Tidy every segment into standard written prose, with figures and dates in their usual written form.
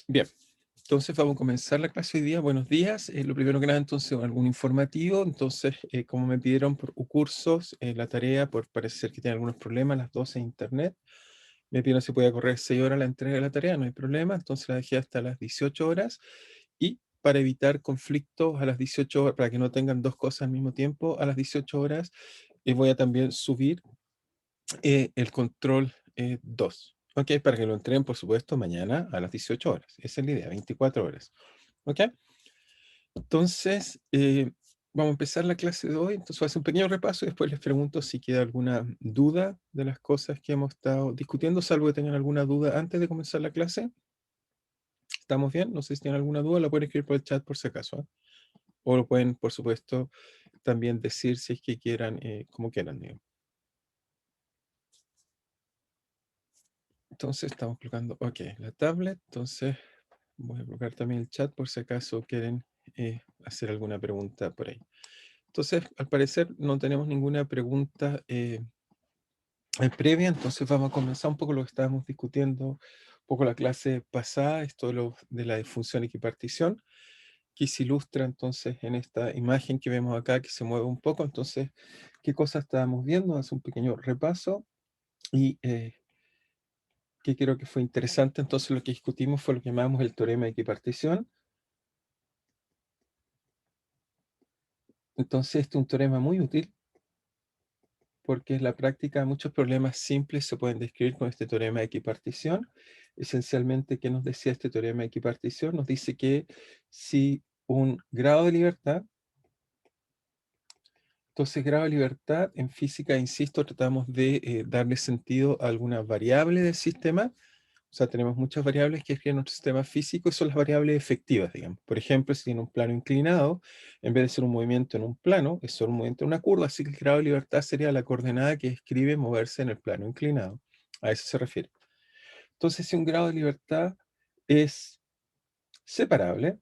Bien, entonces vamos a comenzar la clase hoy día. Buenos días. Lo primero que nada, entonces, algún informativo. Entonces, como me pidieron por cursos, la tarea, por parecer que tiene algunos problemas, las 12 en internet, me pidieron si podía correr 6 horas la entrega de la tarea, no hay problema. Entonces la dejé hasta las 18 horas. Y para evitar conflictos a las 18 horas, para que no tengan dos cosas al mismo tiempo, a las 18 horas voy a también subir el control 2. ¿Ok? Para que lo entreguen, por supuesto, mañana a las 18 horas. Esa es la idea, 24 horas. ¿Ok? Entonces, vamos a empezar la clase de hoy. Entonces, voy a hacer un pequeño repaso y después les pregunto si queda alguna duda de las cosas que hemos estado discutiendo, salvo que tengan alguna duda antes de comenzar la clase. ¿Estamos bien? No sé si tienen alguna duda, la pueden escribir por el chat por si acaso. ¿Eh? O lo pueden, por supuesto, también decir si es que quieran, como quieran, digamos. Entonces, estamos colocando, ok, la tablet. Entonces, voy a colocar también el chat por si acaso quieren hacer alguna pregunta por ahí. Entonces, al parecer no tenemos ninguna pregunta previa, entonces vamos a comenzar un poco lo que estábamos discutiendo, un poco la clase pasada, esto de la disfunción equipartición, que se ilustra entonces en esta imagen que vemos acá, que se mueve un poco. Entonces, ¿qué cosas estábamos viendo? Hace un pequeño repaso y que creo que fue interesante. Entonces, lo que discutimos fue lo que llamamos el teorema de equipartición. Entonces, este es un teorema muy útil porque en la práctica muchos problemas simples se pueden describir con este teorema de equipartición. Esencialmente, ¿qué nos decía este teorema de equipartición? Nos dice que si un grado de libertad, entonces grado de libertad en física, insisto, tratamos de darle sentido a alguna variable del sistema. O sea, tenemos muchas variables que escriben nuestro sistema físico y son las variables efectivas, digamos. Por ejemplo, si tiene un plano inclinado, en vez de ser un movimiento en un plano, es solo un movimiento en una curva, así que el grado de libertad sería la coordenada que describe moverse en el plano inclinado. A eso se refiere. Entonces, si un grado de libertad es separable,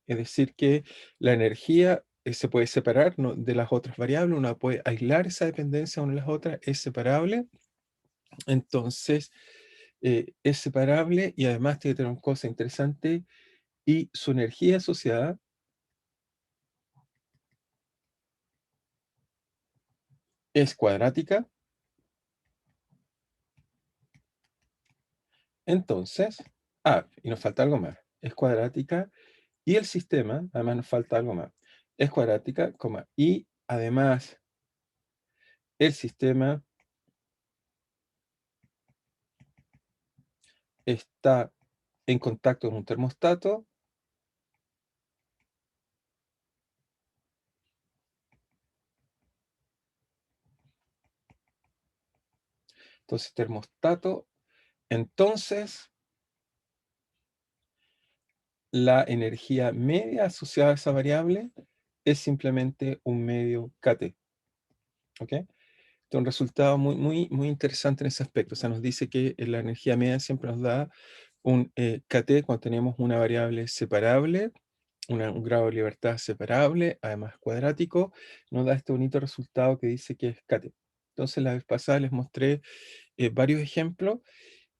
es decir, que la energía se puede separar, ¿no?, de las otras variables, uno puede aislar esa dependencia una de las otras, es separable, entonces es separable y además tiene que tener una cosa interesante, y su energía asociada es cuadrática. Entonces, y nos falta algo más, es cuadrática y el sistema, además nos falta algo más, es cuadrática, y además el sistema está en contacto con un termostato. Entonces, termostato, entonces la energía media asociada a esa variable es simplemente un medio kT. ¿Ok? Un resultado muy, muy, muy interesante en ese aspecto. O sea, nos dice que la energía media siempre nos da un kT cuando tenemos una variable separable, un grado de libertad separable, además cuadrático, nos da este bonito resultado que dice que es kT. Entonces, la vez pasada les mostré varios ejemplos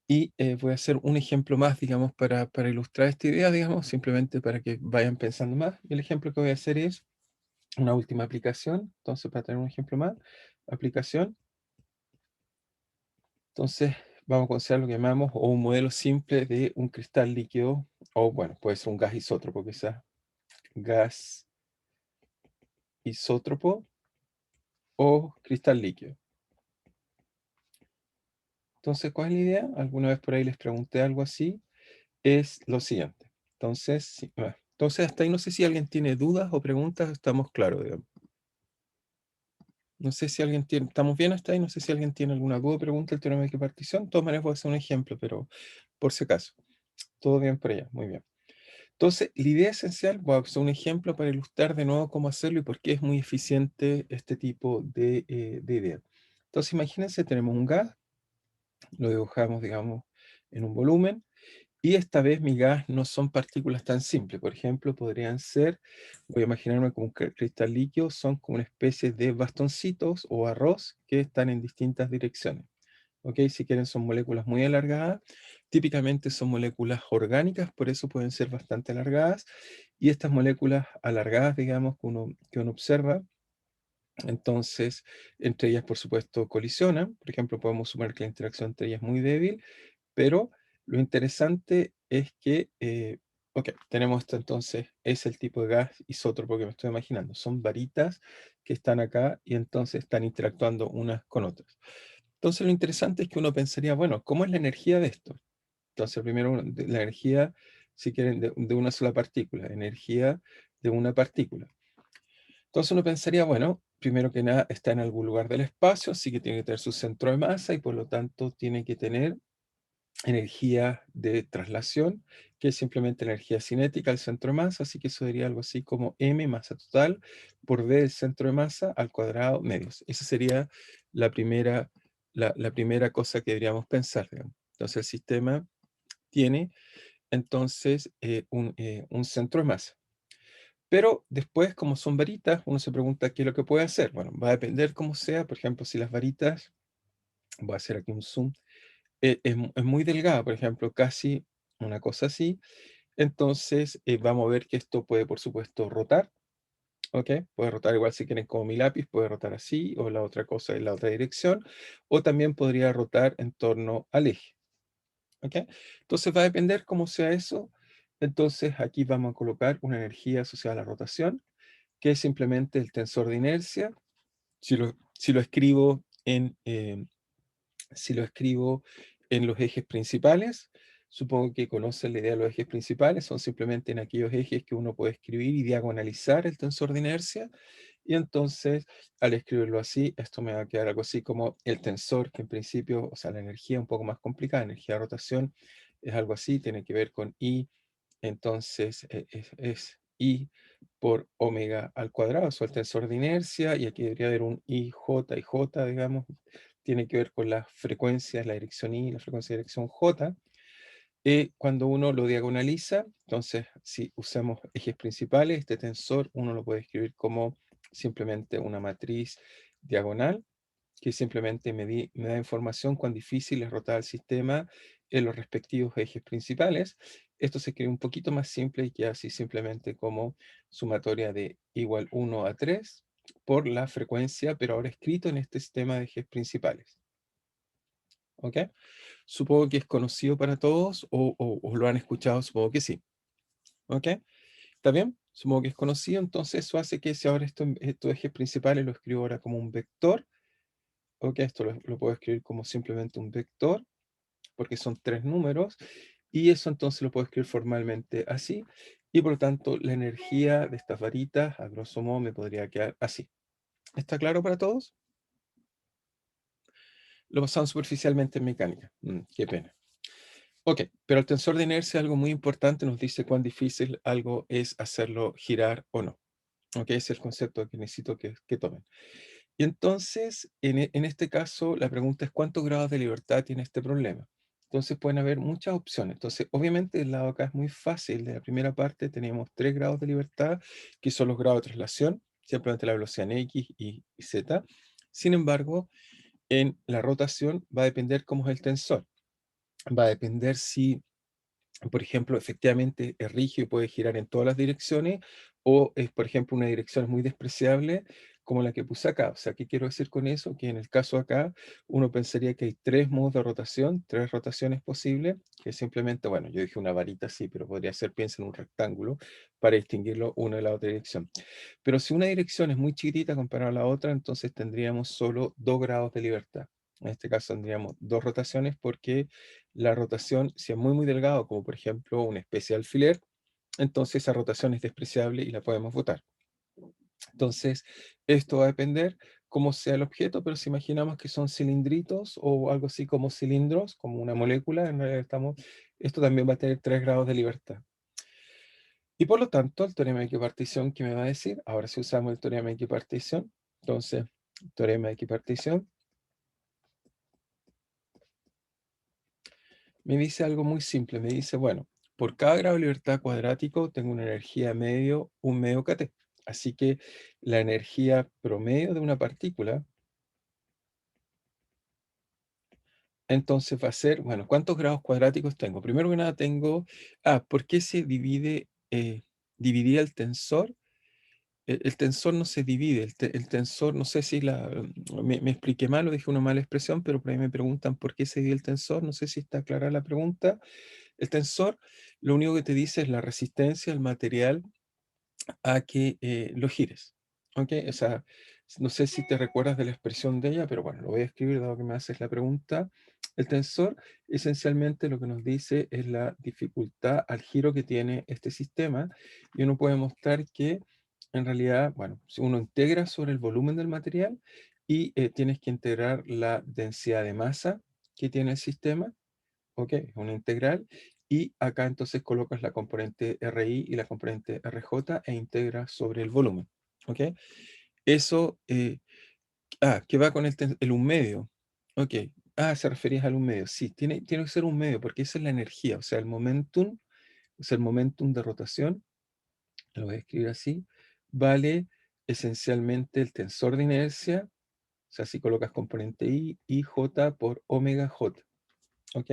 y voy a hacer un ejemplo más, digamos, para ilustrar esta idea, digamos, simplemente para que vayan pensando más. Y el ejemplo que voy a hacer es una última aplicación. Entonces, para tener un ejemplo más, aplicación. Entonces, vamos a considerar lo que llamamos o un modelo simple de un cristal líquido, o bueno, puede ser un gas isótropo, quizás gas isótropo o cristal líquido. Entonces, ¿cuál es la idea? Alguna vez por ahí les pregunté algo así. Es lo siguiente. Entonces, entonces hasta ahí no sé si alguien tiene dudas o preguntas, estamos claros, digamos. No sé si alguien tiene, estamos bien hasta ahí, no sé si alguien tiene alguna duda o pregunta el teorema de equipartición. De todas maneras voy a hacer un ejemplo, pero por si acaso. Todo bien por allá, muy bien. Entonces, la idea esencial, voy a hacer un ejemplo para ilustrar de nuevo cómo hacerlo y por qué es muy eficiente este tipo de idea. Entonces, imagínense, tenemos un gas, lo dibujamos, digamos, en un volumen, y esta vez mi gas no son partículas tan simples. Por ejemplo, podrían ser, voy a imaginarme como un cristal líquido, son como una especie de bastoncitos o arroz que están en distintas direcciones. ¿ok? Si quieren son moléculas muy alargadas, típicamente son moléculas orgánicas, por eso pueden ser bastante alargadas, y estas moléculas alargadas, digamos, que uno observa, entonces, entre ellas, por supuesto, colisionan. Por ejemplo, podemos sumar que la interacción entre ellas es muy débil, pero lo interesante es que, ok, tenemos esto entonces, es el tipo de gas isótropo que me estoy imaginando. Son varitas que están acá y entonces están interactuando unas con otras. Entonces, lo interesante es que uno pensaría, bueno, ¿cómo es la energía de esto? Entonces, primero, la energía, si quieren, de una sola partícula, energía de una partícula. Entonces uno pensaría, bueno, primero que nada está en algún lugar del espacio, así que tiene que tener su centro de masa y por lo tanto tiene que tener energía de traslación, que es simplemente la energía cinética del centro de masa, así que eso sería algo así como m masa total por d del centro de masa al cuadrado medios. Esa sería la primera, la primera cosa que deberíamos pensar, digamos. Entonces el sistema tiene entonces un centro de masa. Pero después, como son varitas, uno se pregunta qué es lo que puede hacer. Bueno, va a depender cómo sea. Por ejemplo, si las varitas, voy a hacer aquí un zoom, es muy delgada, por ejemplo, casi una cosa así. Entonces, vamos a ver que esto puede, por supuesto, rotar. ¿Ok? Puede rotar igual si quieren como mi lápiz, puede rotar así, o la otra cosa en la otra dirección. O también podría rotar en torno al eje. ¿Ok? Entonces va a depender cómo sea eso. Entonces aquí vamos a colocar una energía asociada a la rotación que es simplemente el tensor de inercia. Si lo escribo si lo escribo en los ejes principales, supongo que conocen la idea de los ejes principales, son simplemente en aquellos ejes que uno puede escribir y diagonalizar el tensor de inercia. Y entonces, al escribirlo así, esto me va a quedar algo así como el tensor, que en principio, o sea, la energía un poco más complicada, energía de rotación, es algo así, tiene que ver con I, entonces es I por omega al cuadrado, eso es el tensor de inercia, y aquí debería haber un IJ y J, digamos, tiene que ver con las frecuencias, la dirección I, la frecuencia de dirección J. Cuando uno lo diagonaliza, entonces si usamos ejes principales, este tensor uno lo puede escribir como simplemente una matriz diagonal, que simplemente me da información cuán difícil es rotar el sistema en los respectivos ejes principales. Esto se escribe un poquito más simple y queda así simplemente como sumatoria de igual 1 a 3 por la frecuencia, pero ahora escrito en este sistema de ejes principales. ¿Ok? Supongo que es conocido para todos o lo han escuchado, supongo que sí. ¿Ok? ¿Está bien? Supongo que es conocido, entonces eso hace que si ahora estos ejes principales lo escribo ahora como un vector. Ok, esto lo puedo escribir como simplemente un vector, porque son tres números, y eso entonces lo puedo escribir formalmente así, y por lo tanto la energía de estas varitas, a grosso modo, me podría quedar así. ¿Está claro para todos? Lo pasamos superficialmente en mecánica. Qué pena. Ok, pero el tensor de inercia es algo muy importante, nos dice cuán difícil algo es hacerlo girar o no. Ok, ese es el concepto que necesito que tomen. Y entonces, en este caso, la pregunta es cuántos grados de libertad tiene este problema. Entonces pueden haber muchas opciones. Entonces, obviamente, el lado acá es muy fácil. De la primera parte tenemos 3 grados de libertad, que son los grados de traslación, simplemente la velocidad en X y Z. Sin embargo, en la rotación va a depender cómo es el tensor. Va a depender si por ejemplo, efectivamente es rígido y puede girar en todas las direcciones, o es, por ejemplo, una dirección muy despreciable como la que puse acá. O sea, ¿qué quiero decir con eso? Que en el caso acá, uno pensaría que hay tres modos de rotación, tres rotaciones posibles, que simplemente, bueno, yo dije una varita así, pero podría ser, piensa en un rectángulo para distinguirlo una de la otra dirección. Pero si una dirección es muy chiquitita comparada a la otra, entonces tendríamos solo 2 grados de libertad. En este caso tendríamos dos rotaciones porque la rotación, si es muy, muy delgado, como por ejemplo una especie de alfiler, entonces esa rotación es despreciable y la podemos botar. Entonces, esto va a depender cómo sea el objeto, pero si imaginamos que son cilindritos o algo así como cilindros, como una molécula, en realidad esto también va a tener 3 grados de libertad. Y por lo tanto, el teorema de equipartición, ¿qué me va a decir? Ahora si usamos el teorema de equipartición, entonces, teorema de equipartición, me dice algo muy simple, me dice, bueno, por cada grado de libertad cuadrático tengo una energía medio, un medio kT. Así que la energía promedio de una partícula entonces va a ser, bueno, ¿cuántos grados cuadráticos tengo? Primero que nada tengo, ¿por qué se divide, dividía el tensor? El tensor no se divide, el tensor, no sé si me expliqué mal o dije una mala expresión, pero por ahí me preguntan por qué se divide el tensor, no sé si está clara la pregunta. El tensor lo único que te dice es la resistencia al material a que lo gires. ¿Ok? O sea, no sé si te recuerdas de la expresión de ella, pero bueno, lo voy a escribir dado que me haces la pregunta. El tensor esencialmente lo que nos dice es la dificultad al giro que tiene este sistema y uno puede mostrar que en realidad, bueno, si uno integra sobre el volumen del material y tienes que integrar la densidad de masa que tiene el sistema. Ok, es una integral. Y acá entonces colocas la componente RI y la componente RJ e integras sobre el volumen. Ok, eso, ¿qué va con el un medio? Ok, se referías al un medio. Sí, tiene que ser un medio porque esa es la energía, o sea, el momentum, o sea, el momentum de rotación, lo voy a escribir así, vale esencialmente el tensor de inercia, o sea, si colocas componente I J por omega J. ¿Ok?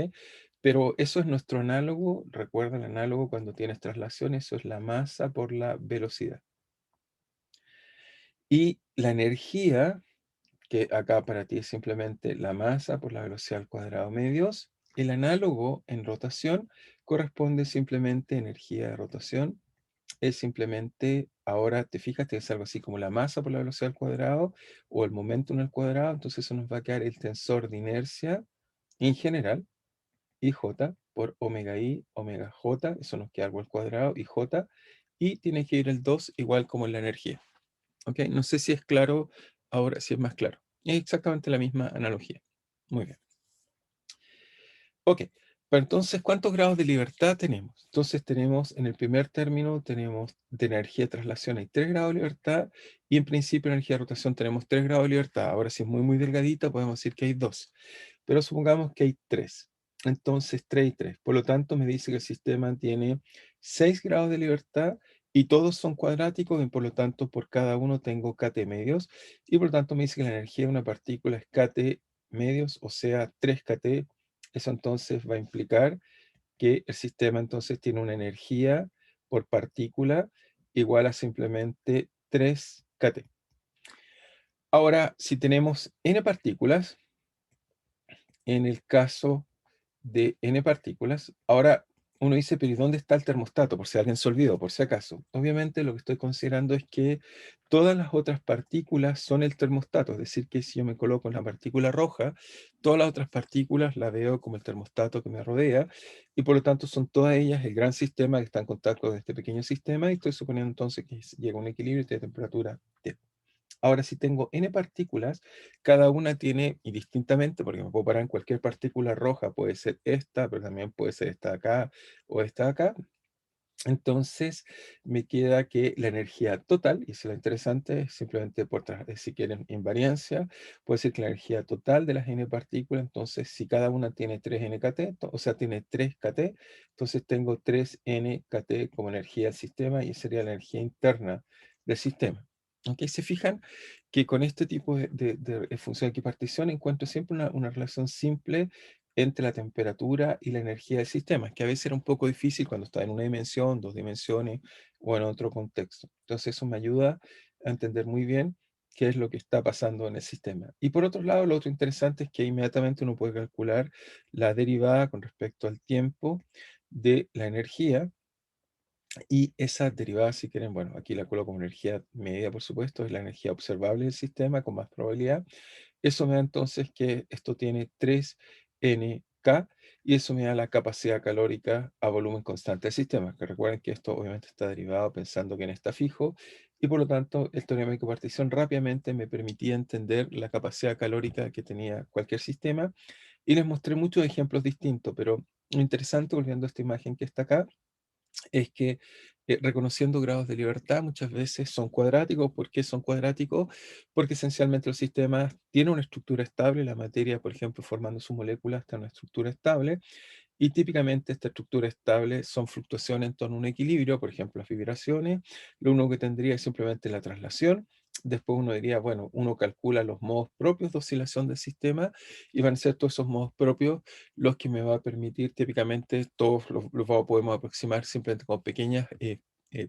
Pero eso es nuestro análogo, recuerda el análogo cuando tienes traslación, eso es la masa por la velocidad. Y la energía, que acá para ti es simplemente la masa por la velocidad al cuadrado medios, el análogo en rotación corresponde simplemente a energía de rotación, es simplemente, ahora te fijas, es algo así como la masa por la velocidad al cuadrado o el momento en el cuadrado, entonces eso nos va a quedar el tensor de inercia en general, IJ por omega I, omega J, eso nos queda algo al cuadrado, y J, y tiene que ir el 2 igual como en la energía. ¿Ok? No sé si es claro ahora, si es más claro. Es exactamente la misma analogía. Muy bien. Ok, pero entonces, ¿cuántos grados de libertad tenemos? Entonces tenemos, en el primer término, tenemos de energía de traslación hay 3 grados de libertad, y en principio de energía de rotación tenemos 3 grados de libertad. Ahora, si es muy, muy delgadita, podemos decir que hay 2. Pero supongamos que hay 3. Entonces, 3 y 3. Por lo tanto, me dice que el sistema tiene 6 grados de libertad y todos son cuadráticos y por lo tanto, por cada uno tengo kT medios. Y por lo tanto, me dice que la energía de una partícula es kT medios, o sea, 3 kT. Eso entonces va a implicar que el sistema entonces tiene una energía por partícula igual a simplemente 3 kT. Ahora, si tenemos n partículas, en el caso de n partículas. Ahora uno dice, pero ¿y dónde está el termostato? Por si alguien se olvidó, por si acaso. Obviamente lo que estoy considerando es que todas las otras partículas son el termostato, es decir, que si yo me coloco en la partícula roja, todas las otras partículas las veo como el termostato que me rodea, y por lo tanto son todas ellas el gran sistema que está en contacto con este pequeño sistema, y estoy suponiendo entonces que llega a un equilibrio de temperatura T. Ahora, si tengo n partículas, cada una tiene, y distintamente, porque me puedo parar en cualquier partícula roja, puede ser esta, pero también puede ser esta de acá o esta de acá. Entonces, me queda que la energía total, y eso es lo interesante, simplemente si quieren invariancia, puede ser que la energía total de las n partículas, entonces, si cada una tiene 3 nkt, o sea, tiene 3 kT, entonces tengo 3 nkt como energía del sistema y sería la energía interna del sistema. ¿Ok? Se fijan que con este tipo de función de equipartición encuentro siempre una relación simple entre la temperatura y la energía del sistema, que a veces era un poco difícil cuando está en una dimensión, dos dimensiones o en otro contexto. Entonces eso me ayuda a entender muy bien qué es lo que está pasando en el sistema. Y por otro lado, lo otro interesante es que inmediatamente uno puede calcular la derivada con respecto al tiempo de la energía, y esa derivada, si quieren, bueno, aquí la coloco como energía medida, por supuesto, es la energía observable del sistema con más probabilidad. Eso me da entonces que esto tiene 3 Nk y eso me da la capacidad calórica a volumen constante del sistema. Que recuerden que esto obviamente está derivado pensando que n está fijo y por lo tanto el teorema de equipartición rápidamente me permitía entender la capacidad calórica que tenía cualquier sistema y les mostré muchos ejemplos distintos, pero lo interesante, volviendo a esta imagen que está acá, es que reconociendo grados de libertad muchas veces son cuadráticos. ¿Por qué son cuadráticos? Porque esencialmente los sistemas tienen una estructura estable, la materia, por ejemplo, formando su molécula está en una estructura estable, y típicamente esta estructura estable son fluctuaciones en torno a un equilibrio, por ejemplo, las vibraciones. Lo único que tendría es simplemente la traslación, Después uno diría, bueno, uno calcula los modos propios de oscilación del sistema y van a ser todos esos modos propios los que me va a permitir típicamente, todos podemos aproximar simplemente con pequeñas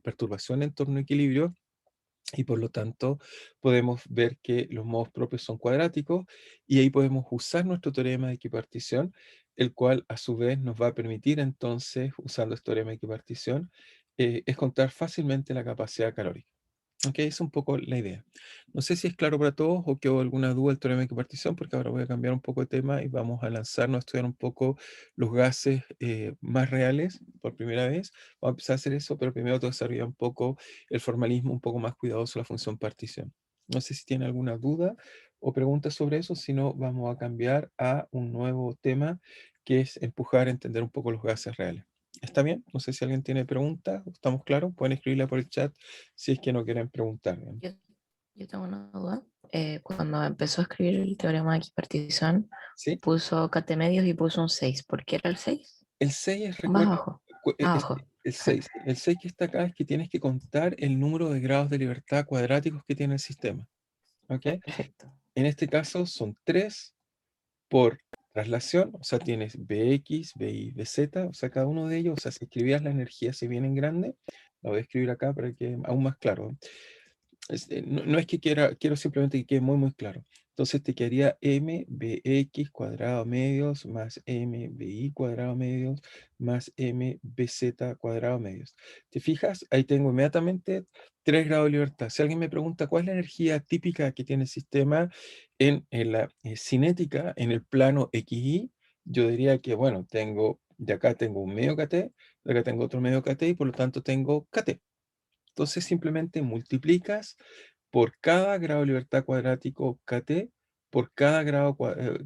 perturbaciones en torno a equilibrio y por lo tanto podemos ver que los modos propios son cuadráticos y ahí podemos usar nuestro teorema de equipartición, el cual a su vez nos va a permitir entonces, usando este teorema de equipartición, es contar fácilmente la capacidad calórica. Ok, esa es un poco la idea. No sé si es claro para todos o quedó alguna duda del teorema de equipartición, porque ahora voy a cambiar un poco de tema y vamos a lanzarnos a estudiar un poco los gases más reales por primera vez. Vamos a empezar a hacer eso, pero primero tengo que desarrollar un poco el formalismo, un poco más cuidadoso la función partición. No sé si tiene alguna duda o pregunta sobre eso, si no, vamos a cambiar a un nuevo tema que es empujar a entender un poco los gases reales. ¿Está bien? No sé si alguien tiene preguntas. ¿Estamos claros? Pueden escribirla por el chat si es que no quieren preguntar. Bien. Yo, yo tengo una duda. Cuando empezó a escribir el teorema de equipartición, ¿Sí? puso kt medios y puso un 6. ¿Por qué era el 6? El 6 es, Más recuerda, abajo. Abajo. el 6. El 6 que está acá es que tienes que contar el número de grados de libertad cuadráticos que tiene el sistema. ¿Ok? Perfecto. En este caso son 3 por traslación, o sea, tienes Bx, By, Bz, o sea, cada uno de ellos, o sea, si escribías la energía si bien en grande, la voy a escribir acá para que aún más claro. No es que quiero simplemente que quede muy, muy claro. Entonces te quedaría mbx cuadrado medios más mbi cuadrado medios más mbz cuadrado medios. ¿Te fijas? Ahí tengo inmediatamente 3 grados de libertad. Si alguien me pregunta cuál es la energía típica que tiene el sistema en la cinética, en el plano XY, yo diría que, bueno, de acá tengo un medio kT, de acá tengo otro medio kT y por lo tanto tengo kT. Entonces simplemente multiplicas por cada grado de libertad cuadrático kt por cada grado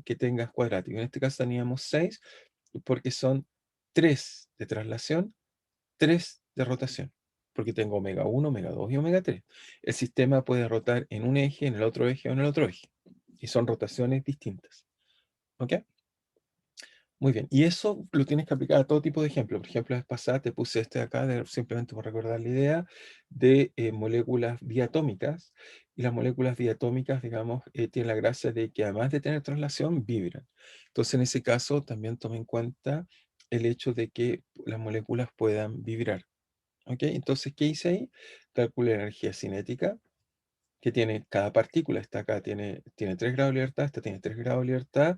que tengas cuadrático. En este caso teníamos 6 porque son 3 de traslación, 3 de rotación, porque tengo omega 1, omega 2 y omega 3. El sistema puede rotar en un eje, en el otro eje o en el otro eje. Y son rotaciones distintas. ¿Ok? Muy bien, y eso lo tienes que aplicar a todo tipo de ejemplos. Por ejemplo, la vez pasada te puse este de acá, simplemente por recordar la idea, de moléculas diatómicas. Y las moléculas diatómicas, digamos, tienen la gracia de que además de tener traslación, vibran. Entonces, en ese caso, también toma en cuenta el hecho de que las moléculas puedan vibrar. ¿Ok? Entonces, ¿qué hice ahí? Calculé la energía cinética que tiene cada partícula. Esta acá tiene 3 grados de libertad, esta tiene 3 grados de libertad.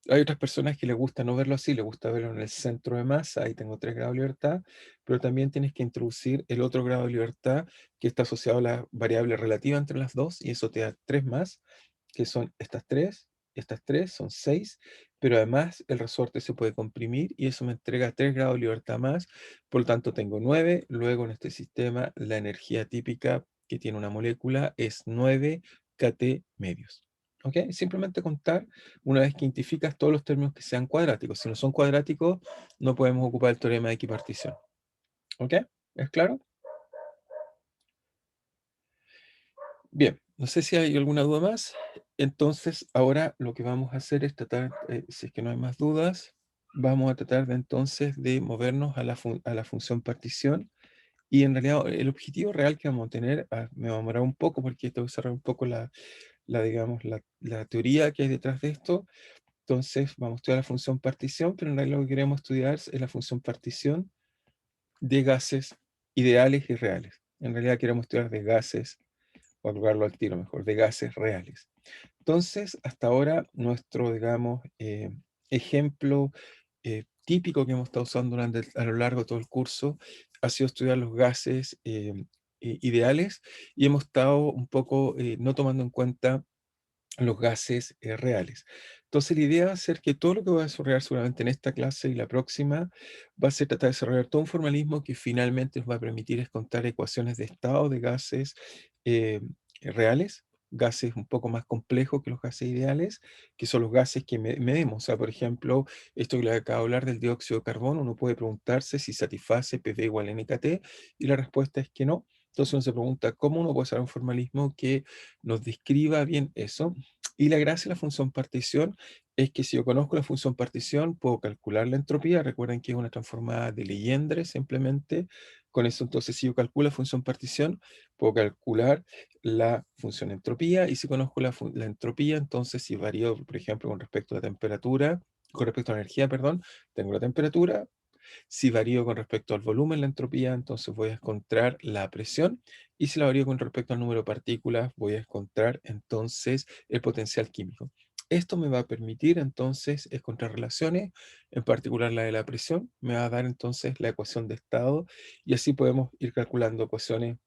Hay otras personas que les gusta no verlo así, les gusta verlo en el centro de masa, ahí tengo 3 grados de libertad, pero también tienes que introducir el otro grado de libertad que está asociado a la variable relativa entre las dos, y eso te da 3 más, que son estas tres son 6, pero además el resorte se puede comprimir y eso me entrega 3 grados de libertad más, por lo tanto tengo 9. Luego en este sistema la energía típica que tiene una molécula es 9 kT medios. ¿Ok? Simplemente contar una vez que identificas todos los términos que sean cuadráticos. Si no son cuadráticos, no podemos ocupar el teorema de equipartición. ¿Ok? ¿Es claro? Bien, no sé si hay alguna duda más. Entonces, ahora lo que vamos a hacer es tratar, si es que no hay más dudas, vamos a tratar de entonces de movernos a la función partición. Y en realidad el objetivo real que vamos a tener, me va a demorar un poco porque tengo que cerrar un poco digamos, la teoría que hay detrás de esto. Entonces, vamos a estudiar la función partición, pero en realidad lo que queremos estudiar es la función partición de gases ideales y reales. En realidad queremos estudiar de gases, o colocarlo al tiro mejor, de gases reales. Entonces, hasta ahora, nuestro, digamos, ejemplo típico que hemos estado usando a lo largo de todo el curso ha sido estudiar los gases ideales y hemos estado un poco no tomando en cuenta los gases reales. Entonces, la idea va a ser que todo lo que voy a desarrollar seguramente en esta clase y la próxima va a ser tratar de desarrollar todo un formalismo que finalmente nos va a permitir es contar ecuaciones de estado de gases eh, reales, gases un poco más complejos que los gases ideales, que son los gases que medimos. O sea, por ejemplo, esto que le acabo de hablar del dióxido de carbono, uno puede preguntarse si satisface PV igual a NKT y la respuesta es que no. Entonces uno se pregunta cómo uno puede usar un formalismo que nos describa bien eso. Y la gracia de la función partición es que si yo conozco la función partición, puedo calcular la entropía. Recuerden que es una transformada de Legendre simplemente. Con eso, entonces, si yo calculo la función partición, puedo calcular la función entropía. Y si conozco la entropía, entonces, si varío, por ejemplo, con respecto a la temperatura, con respecto a la energía, perdón, tengo la temperatura. Si varío con respecto al volumen, la entropía, entonces voy a encontrar la presión. Y si la varío con respecto al número de partículas, voy a encontrar entonces el potencial químico. Esto me va a permitir entonces encontrar relaciones, en particular la de la presión, me va a dar entonces la ecuación de estado y así podemos ir calculando ecuaciones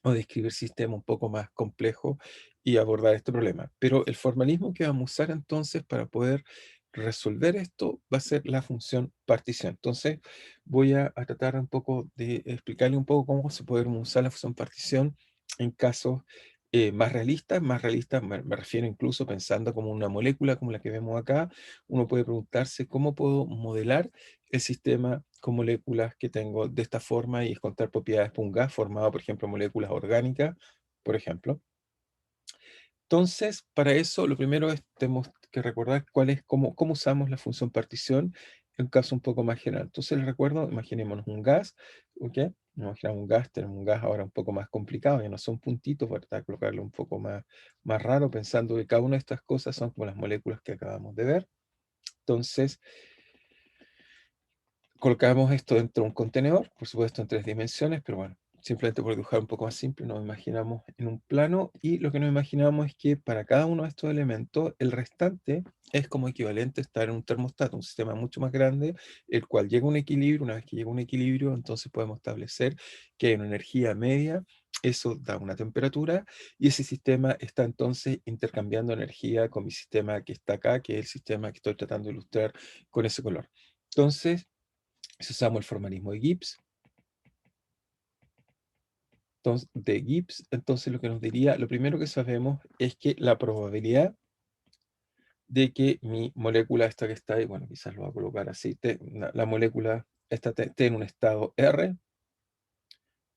o describir sistemas un poco más complejos y abordar este problema. Pero el formalismo que vamos a usar entonces para poder resolver esto va a ser la función partición. Entonces voy a tratar un poco de explicarle un poco cómo se puede usar la función partición en casos más realistas me refiero incluso pensando como una molécula como la que vemos acá, uno puede preguntarse cómo puedo modelar el sistema con moléculas que tengo de esta forma y encontrar propiedades por un gas formado, por ejemplo, moléculas orgánicas, por ejemplo. Entonces, para eso, lo primero es tenemos que recordar cómo usamos la función partición en un caso un poco más general. Entonces, les recuerdo, imaginémonos un gas, ¿ok? Imaginamos un gas, tenemos un gas ahora un poco más complicado, ya no son puntitos, para colocarlo un poco más raro, pensando que cada una de estas cosas son como las moléculas que acabamos de ver. Entonces, colocamos esto dentro de un contenedor, por supuesto en 3 dimensiones, pero bueno, simplemente por dibujar un poco más simple, nos imaginamos en un plano y lo que nos imaginamos es que para cada uno de estos elementos, el restante es como equivalente a estar en un termostato, un sistema mucho más grande, el cual llega a un equilibrio. Una vez que llega a un equilibrio, entonces podemos establecer que hay una energía media, eso da una temperatura, y ese sistema está entonces intercambiando energía con mi sistema que está acá, que es el sistema que estoy tratando de ilustrar con ese color. Entonces, si usamos el formalismo de Gibbs, entonces lo que nos diría, lo primero que sabemos es que la probabilidad de que mi molécula esta que está ahí, bueno, quizás lo voy a colocar así, la molécula esta esté en un estado R,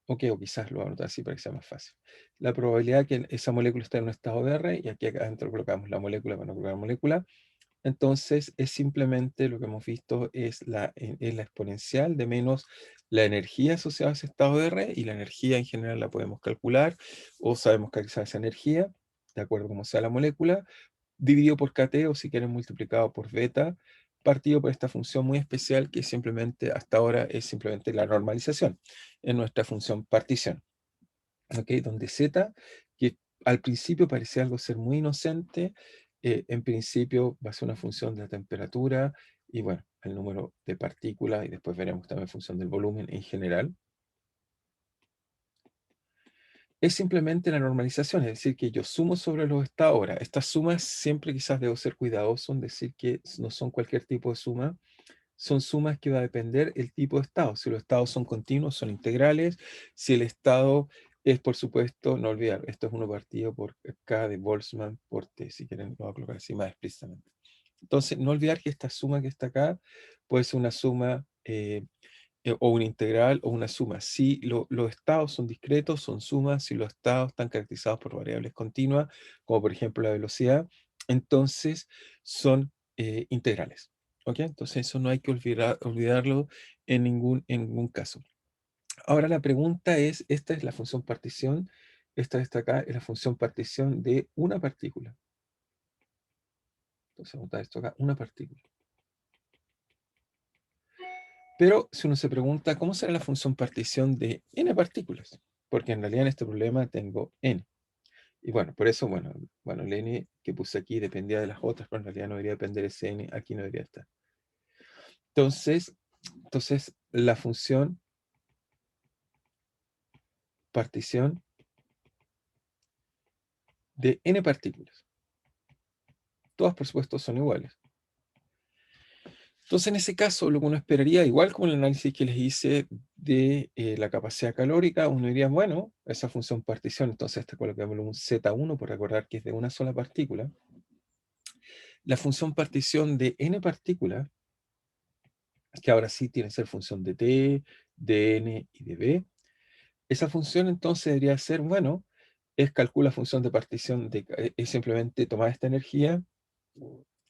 ok, o quizás lo voy a anotar así para que sea más fácil. La probabilidad que esa molécula esté en un estado de R, y aquí adentro colocamos la molécula para no colocar molécula, entonces es simplemente lo que hemos visto es la exponencial de menos la energía asociada a ese estado de R, y la energía en general la podemos calcular o sabemos calcular esa energía, de acuerdo a cómo sea la molécula, dividido por kT o si quieren multiplicado por beta, partido por esta función muy especial que simplemente hasta ahora es simplemente la normalización en nuestra función partición. ¿Ok? Donde z, que al principio parecía algo ser muy inocente, en principio va a ser una función de la temperatura y bueno, el número de partículas y después veremos también función del volumen en general. Es simplemente la normalización, es decir, que yo sumo sobre los estados. Ahora, estas sumas siempre quizás debo ser cuidadoso en decir que no son cualquier tipo de suma, son sumas que va a depender el tipo de estado. Si los estados son continuos, son integrales. Si el estado es, por supuesto, no olvidar, esto es 1 partido por K de Boltzmann por T, si quieren lo voy a colocar así más explícitamente. Entonces, no olvidar que esta suma que está acá puede ser una suma o una integral o una suma. Si los estados son discretos, son sumas. Si los estados están caracterizados por variables continuas, como por ejemplo la velocidad, entonces son integrales. ¿Ok? Entonces eso no hay que olvidarlo en ningún caso. Ahora la pregunta es, esta es la función partición, esta está acá, es la función partición de una partícula. Entonces vamos a dar esto acá, una partícula. Pero si uno se pregunta, ¿cómo será la función partición de n partículas? Porque en realidad en este problema tengo n. Y bueno, por eso, bueno, el n que puse aquí dependía de las otras, pero en realidad no debería depender ese n, aquí no debería estar. Entonces la función partición de n partículas. Todas, por supuesto, son iguales. Entonces, en ese caso, lo que uno esperaría, igual como el análisis que les hice de la capacidad calórica, uno diría, bueno, esa función partición, entonces este colocámosle un Z1 por recordar que es de una sola partícula. La función partición de n partículas, que ahora sí tiene que ser función de t, de n y de b, esa función entonces debería ser, bueno, es calcula función de partición, es simplemente tomar esta energía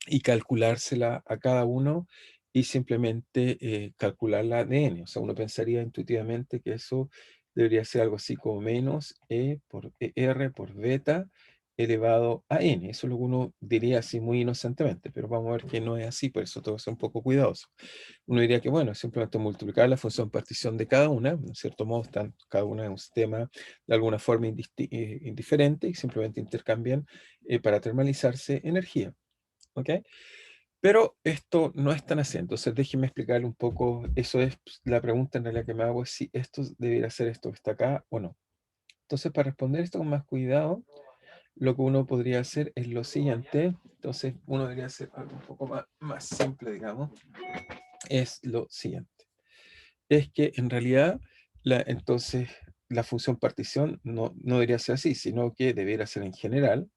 y calculársela a cada uno y simplemente calcularla de n. O sea, uno pensaría intuitivamente que eso debería ser algo así como menos E por R por beta elevado a n. Eso es lo que uno diría así muy inocentemente, pero vamos a ver que no es así, por eso tengo que ser un poco cuidadoso. Uno diría que, bueno, simplemente multiplicar la función partición de cada una, en cierto modo, están, cada una es un sistema de alguna forma indiferente y simplemente intercambian para termalizarse energía. ¿Ok? Pero esto no es tan así. Entonces déjenme explicarle un poco. Eso es la pregunta en realidad que me hago, es si esto debería ser esto que está acá o no. Entonces, para responder esto con más cuidado, lo que uno podría hacer es lo siguiente. Entonces, uno debería hacer algo un poco más simple, digamos. Es lo siguiente. Es que en realidad, entonces, la función partición no debería ser así, sino que debería ser en general.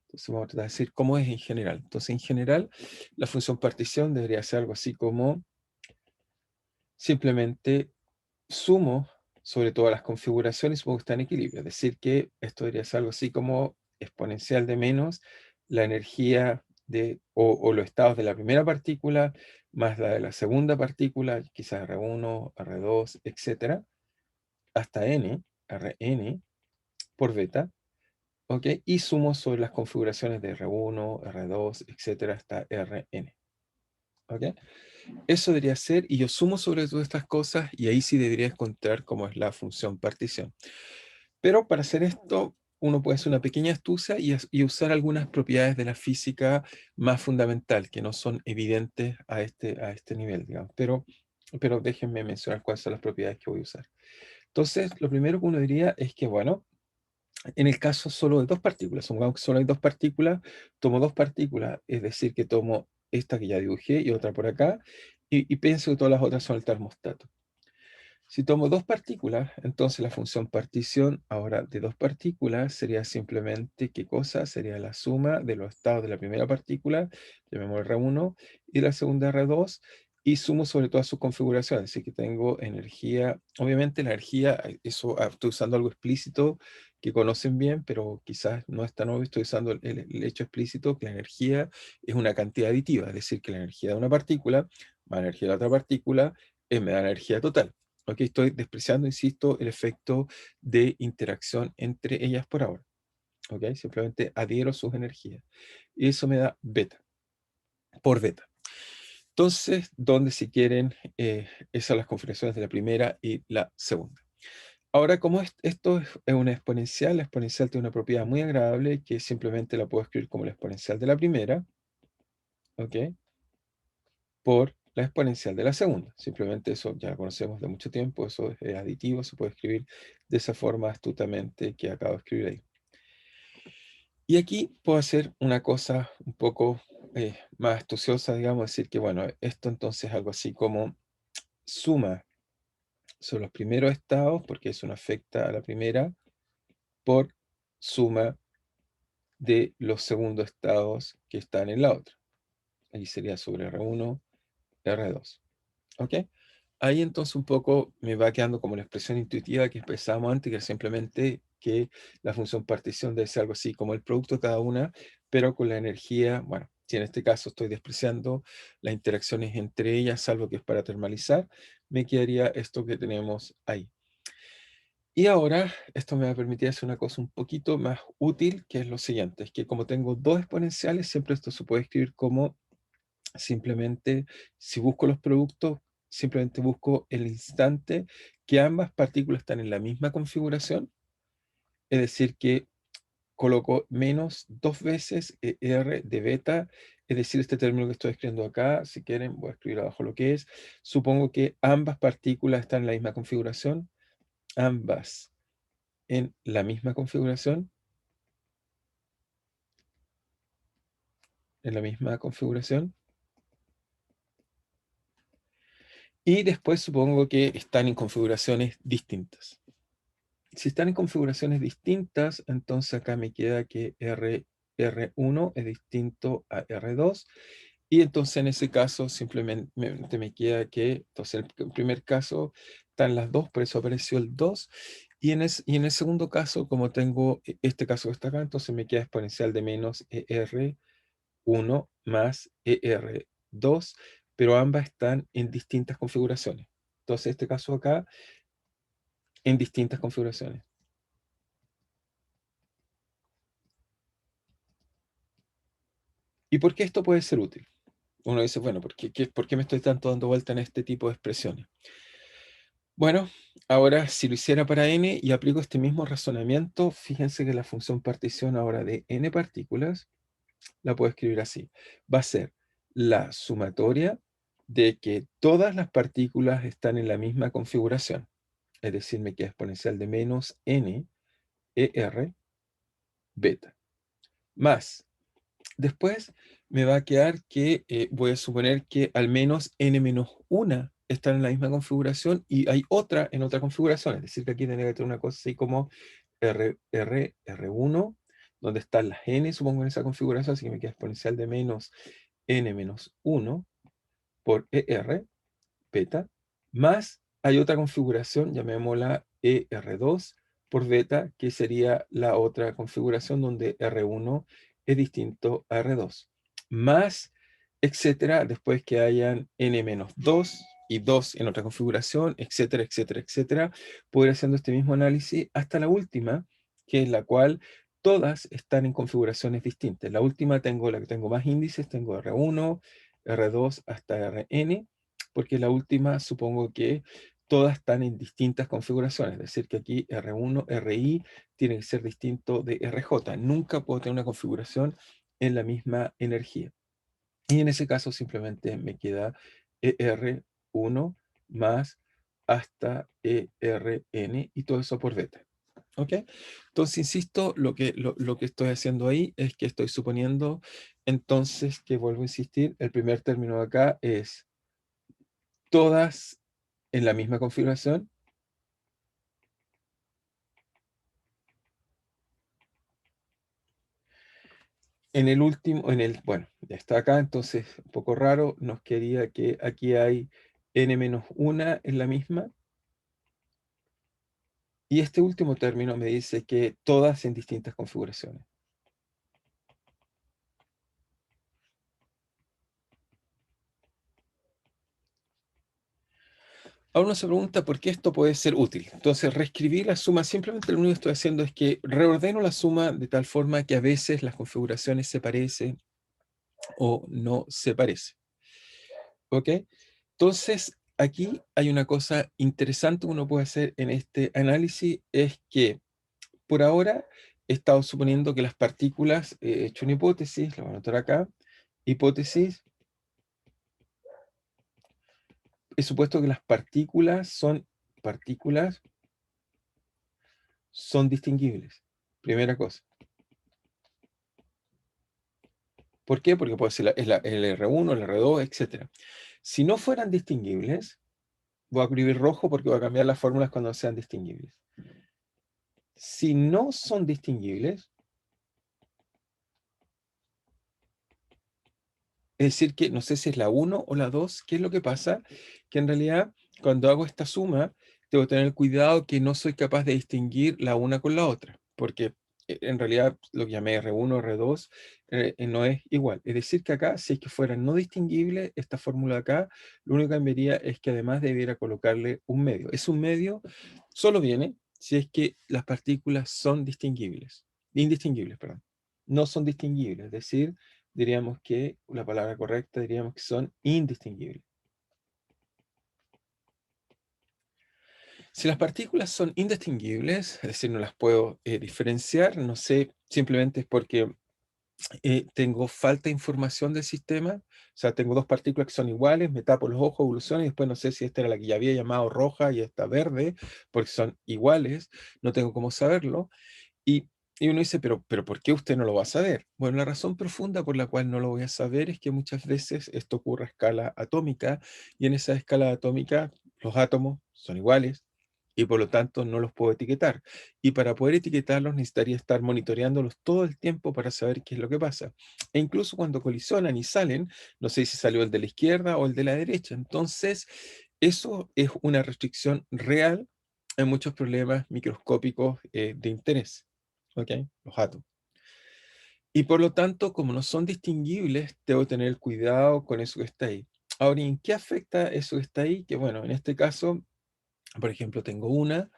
Entonces vamos a tratar de decir cómo es en general. Entonces, en general, la función partición debería ser algo así como simplemente sumo sobre todas las configuraciones y supongo que está en equilibrio. Es decir, que esto debería ser algo así como exponencial de menos la energía o los estados de la primera partícula más la de la segunda partícula, quizás R1, R2, etcétera, hasta n, Rn por beta. ¿Ok? Y sumo sobre las configuraciones de R1, R2, etcétera, hasta Rn. ¿Ok? Eso debería ser, y yo sumo sobre todas estas cosas, y ahí sí debería encontrar cómo es la función partición. Pero para hacer esto, uno puede hacer una pequeña astucia y usar algunas propiedades de la física más fundamental, que no son evidentes a este nivel, digamos. Pero déjenme mencionar cuáles son las propiedades que voy a usar. Entonces, lo primero que uno diría es que, bueno, en el caso solo de dos partículas, supongamos que solo hay dos partículas, tomo dos partículas, es decir, que tomo esta que ya dibujé y otra por acá, y pienso que todas las otras son el termostato. Si tomo dos partículas, entonces la función partición ahora de dos partículas sería simplemente, ¿qué cosa? Sería la suma de los estados de la primera partícula, llamémoslo R1, y la segunda R2, y sumo sobre todas sus configuraciones. Así que tengo energía, obviamente la energía, eso estoy usando algo explícito que conocen bien, pero quizás no es tan obvio, estoy usando el hecho explícito que la energía es una cantidad aditiva, es decir, que la energía de una partícula más la energía de la otra partícula me da la energía total. Ok, estoy despreciando, insisto, el efecto de interacción entre ellas por ahora. Ok, simplemente adhiero sus energías. Y eso me da beta, por beta. Entonces, donde si quieren, esas son las configuraciones de la primera y la segunda. Ahora, como esto es una exponencial, la exponencial tiene una propiedad muy agradable que simplemente la puedo escribir como la exponencial de la primera, ¿ok? Por la exponencial de la segunda. Simplemente eso ya lo conocemos de mucho tiempo, eso es aditivo, se puede escribir de esa forma astutamente que acabo de escribir ahí. Y aquí puedo hacer una cosa un poco más astuciosa, digamos, decir que, bueno, esto entonces es algo así como suma sobre los primeros estados, porque eso no afecta a la primera, por suma de los segundos estados que están en la otra. Ahí sería sobre R1, R2. ¿Ok? Ahí entonces un poco me va quedando como la expresión intuitiva que expresábamos antes, que es simplemente que la función partición debe ser algo así como el producto de cada una, pero con la energía, bueno, si en este caso estoy despreciando las interacciones entre ellas, salvo que es para termalizar, me quedaría esto que tenemos ahí. Y ahora esto me va a permitir hacer una cosa un poquito más útil, que es lo siguiente, es que como tengo dos exponenciales, siempre esto se puede escribir como simplemente, si busco los productos, simplemente busco el instante que ambas partículas están en la misma configuración, es decir, que coloco menos dos veces R de beta, es decir, este término que estoy escribiendo acá, si quieren, voy a escribir abajo lo que es. Supongo que ambas partículas están en la misma configuración, ambas en la misma configuración, en la misma configuración. Y después supongo que están en configuraciones distintas. Si están en configuraciones distintas, entonces acá me queda que R1 es distinto a R2. Y entonces en ese caso simplemente me queda que, entonces en el primer caso están las dos, por eso apareció el 2. Y en el segundo caso, como tengo este caso que está acá, entonces me queda exponencial de menos ER1 más ER2, pero ambas están en distintas configuraciones. Entonces, este caso acá, en distintas configuraciones. ¿Y por qué esto puede ser útil? Uno dice, bueno, ¿por qué me estoy tanto dando vuelta en este tipo de expresiones? Bueno, ahora si lo hiciera para n y aplico este mismo razonamiento, fíjense que la función partición ahora de n partículas la puedo escribir así. Va a ser la sumatoria de que todas las partículas están en la misma configuración. Es decir, me queda exponencial de menos n ER beta. Más, después me va a quedar que voy a suponer que al menos n-1 están en la misma configuración y hay otra en otra configuración. Es decir, que aquí tendría que tener una cosa así como R1, donde están las n, supongo, en esa configuración, así que me queda exponencial de menos n-1 por ER, beta, más hay otra configuración, llamémosla ER2 por beta, que sería la otra configuración donde R1 es distinto a R2, más, etcétera, después que hayan n-2 y 2 en otra configuración, etcétera, etcétera, etcétera, puedo ir haciendo este mismo análisis hasta la última, que es la cual todas están en configuraciones distintas. La última tengo la que tengo más índices, tengo R1, R2 hasta Rn, porque la última supongo que todas están en distintas configuraciones, es decir, que aquí R1, RI tiene que ser distinto de RJ. Nunca puedo tener una configuración en la misma energía. Y en ese caso simplemente me queda ER1 más hasta ERN y todo eso por beta. ¿Ok? Entonces, insisto, lo que estoy haciendo ahí es que estoy suponiendo, entonces, que vuelvo a insistir, el primer término de acá es todas en la misma configuración. En el último, bueno, ya está acá, entonces un poco raro, nos quería que aquí hay n-1 en la misma. Y este último término me dice que todas en distintas configuraciones. Ahora uno se pregunta por qué esto puede ser útil. Entonces, reescribir la suma, simplemente lo único que estoy haciendo es que reordeno la suma de tal forma que a veces las configuraciones se parecen o no se parecen. ¿Ok? Entonces, aquí hay una cosa interesante que uno puede hacer en este análisis, es que por ahora he estado suponiendo que las partículas, he hecho una hipótesis, la voy a anotar acá, hipótesis, he supuesto que las partículas son distinguibles. Primera cosa. ¿Por qué? Porque puede ser el R1, el R2, etc. Si no fueran distinguibles, voy a escribir rojo porque voy a cambiar las fórmulas cuando sean distinguibles. Si no son distinguibles, es decir, que no sé si es la 1 o la 2, ¿qué es lo que pasa? Que en realidad, cuando hago esta suma, tengo que tener cuidado que no soy capaz de distinguir la una con la otra, porque en realidad lo que llamé R1, R2, no es igual. Es decir, que acá, si es que fuera no distinguible, esta fórmula acá, lo único que cambiaría es que además debiera colocarle un medio. Es un medio, solo viene si es que las partículas son distinguibles, indistinguibles, perdón. No son distinguibles, es decir, diríamos que la palabra correcta diríamos que son indistinguibles. Si las partículas son indistinguibles, es decir, no las puedo diferenciar, no sé, simplemente es porque tengo falta de información del sistema, o sea, tengo dos partículas que son iguales, me tapo los ojos, evolucionan, y después no sé si esta era la que ya había llamado roja y esta verde, porque son iguales, no tengo cómo saberlo. Y, y uno dice, pero ¿por qué usted no lo va a saber? Bueno, la razón profunda por la cual no lo voy a saber es que muchas veces esto ocurre a escala atómica y en esa escala atómica los átomos son iguales y por lo tanto no los puedo etiquetar. Y para poder etiquetarlos necesitaría estar monitoreándolos todo el tiempo para saber qué es lo que pasa. E incluso cuando colisionan y salen, no sé si salió el de la izquierda o el de la derecha. Entonces, eso es una restricción real hay muchos problemas microscópicos de interés, ¿ok? Los átomos. Y por lo tanto, como no son distinguibles, debo tener cuidado con eso que está ahí. Ahora, ¿y en qué afecta eso que está ahí? Que bueno, en este caso, por ejemplo, tengo una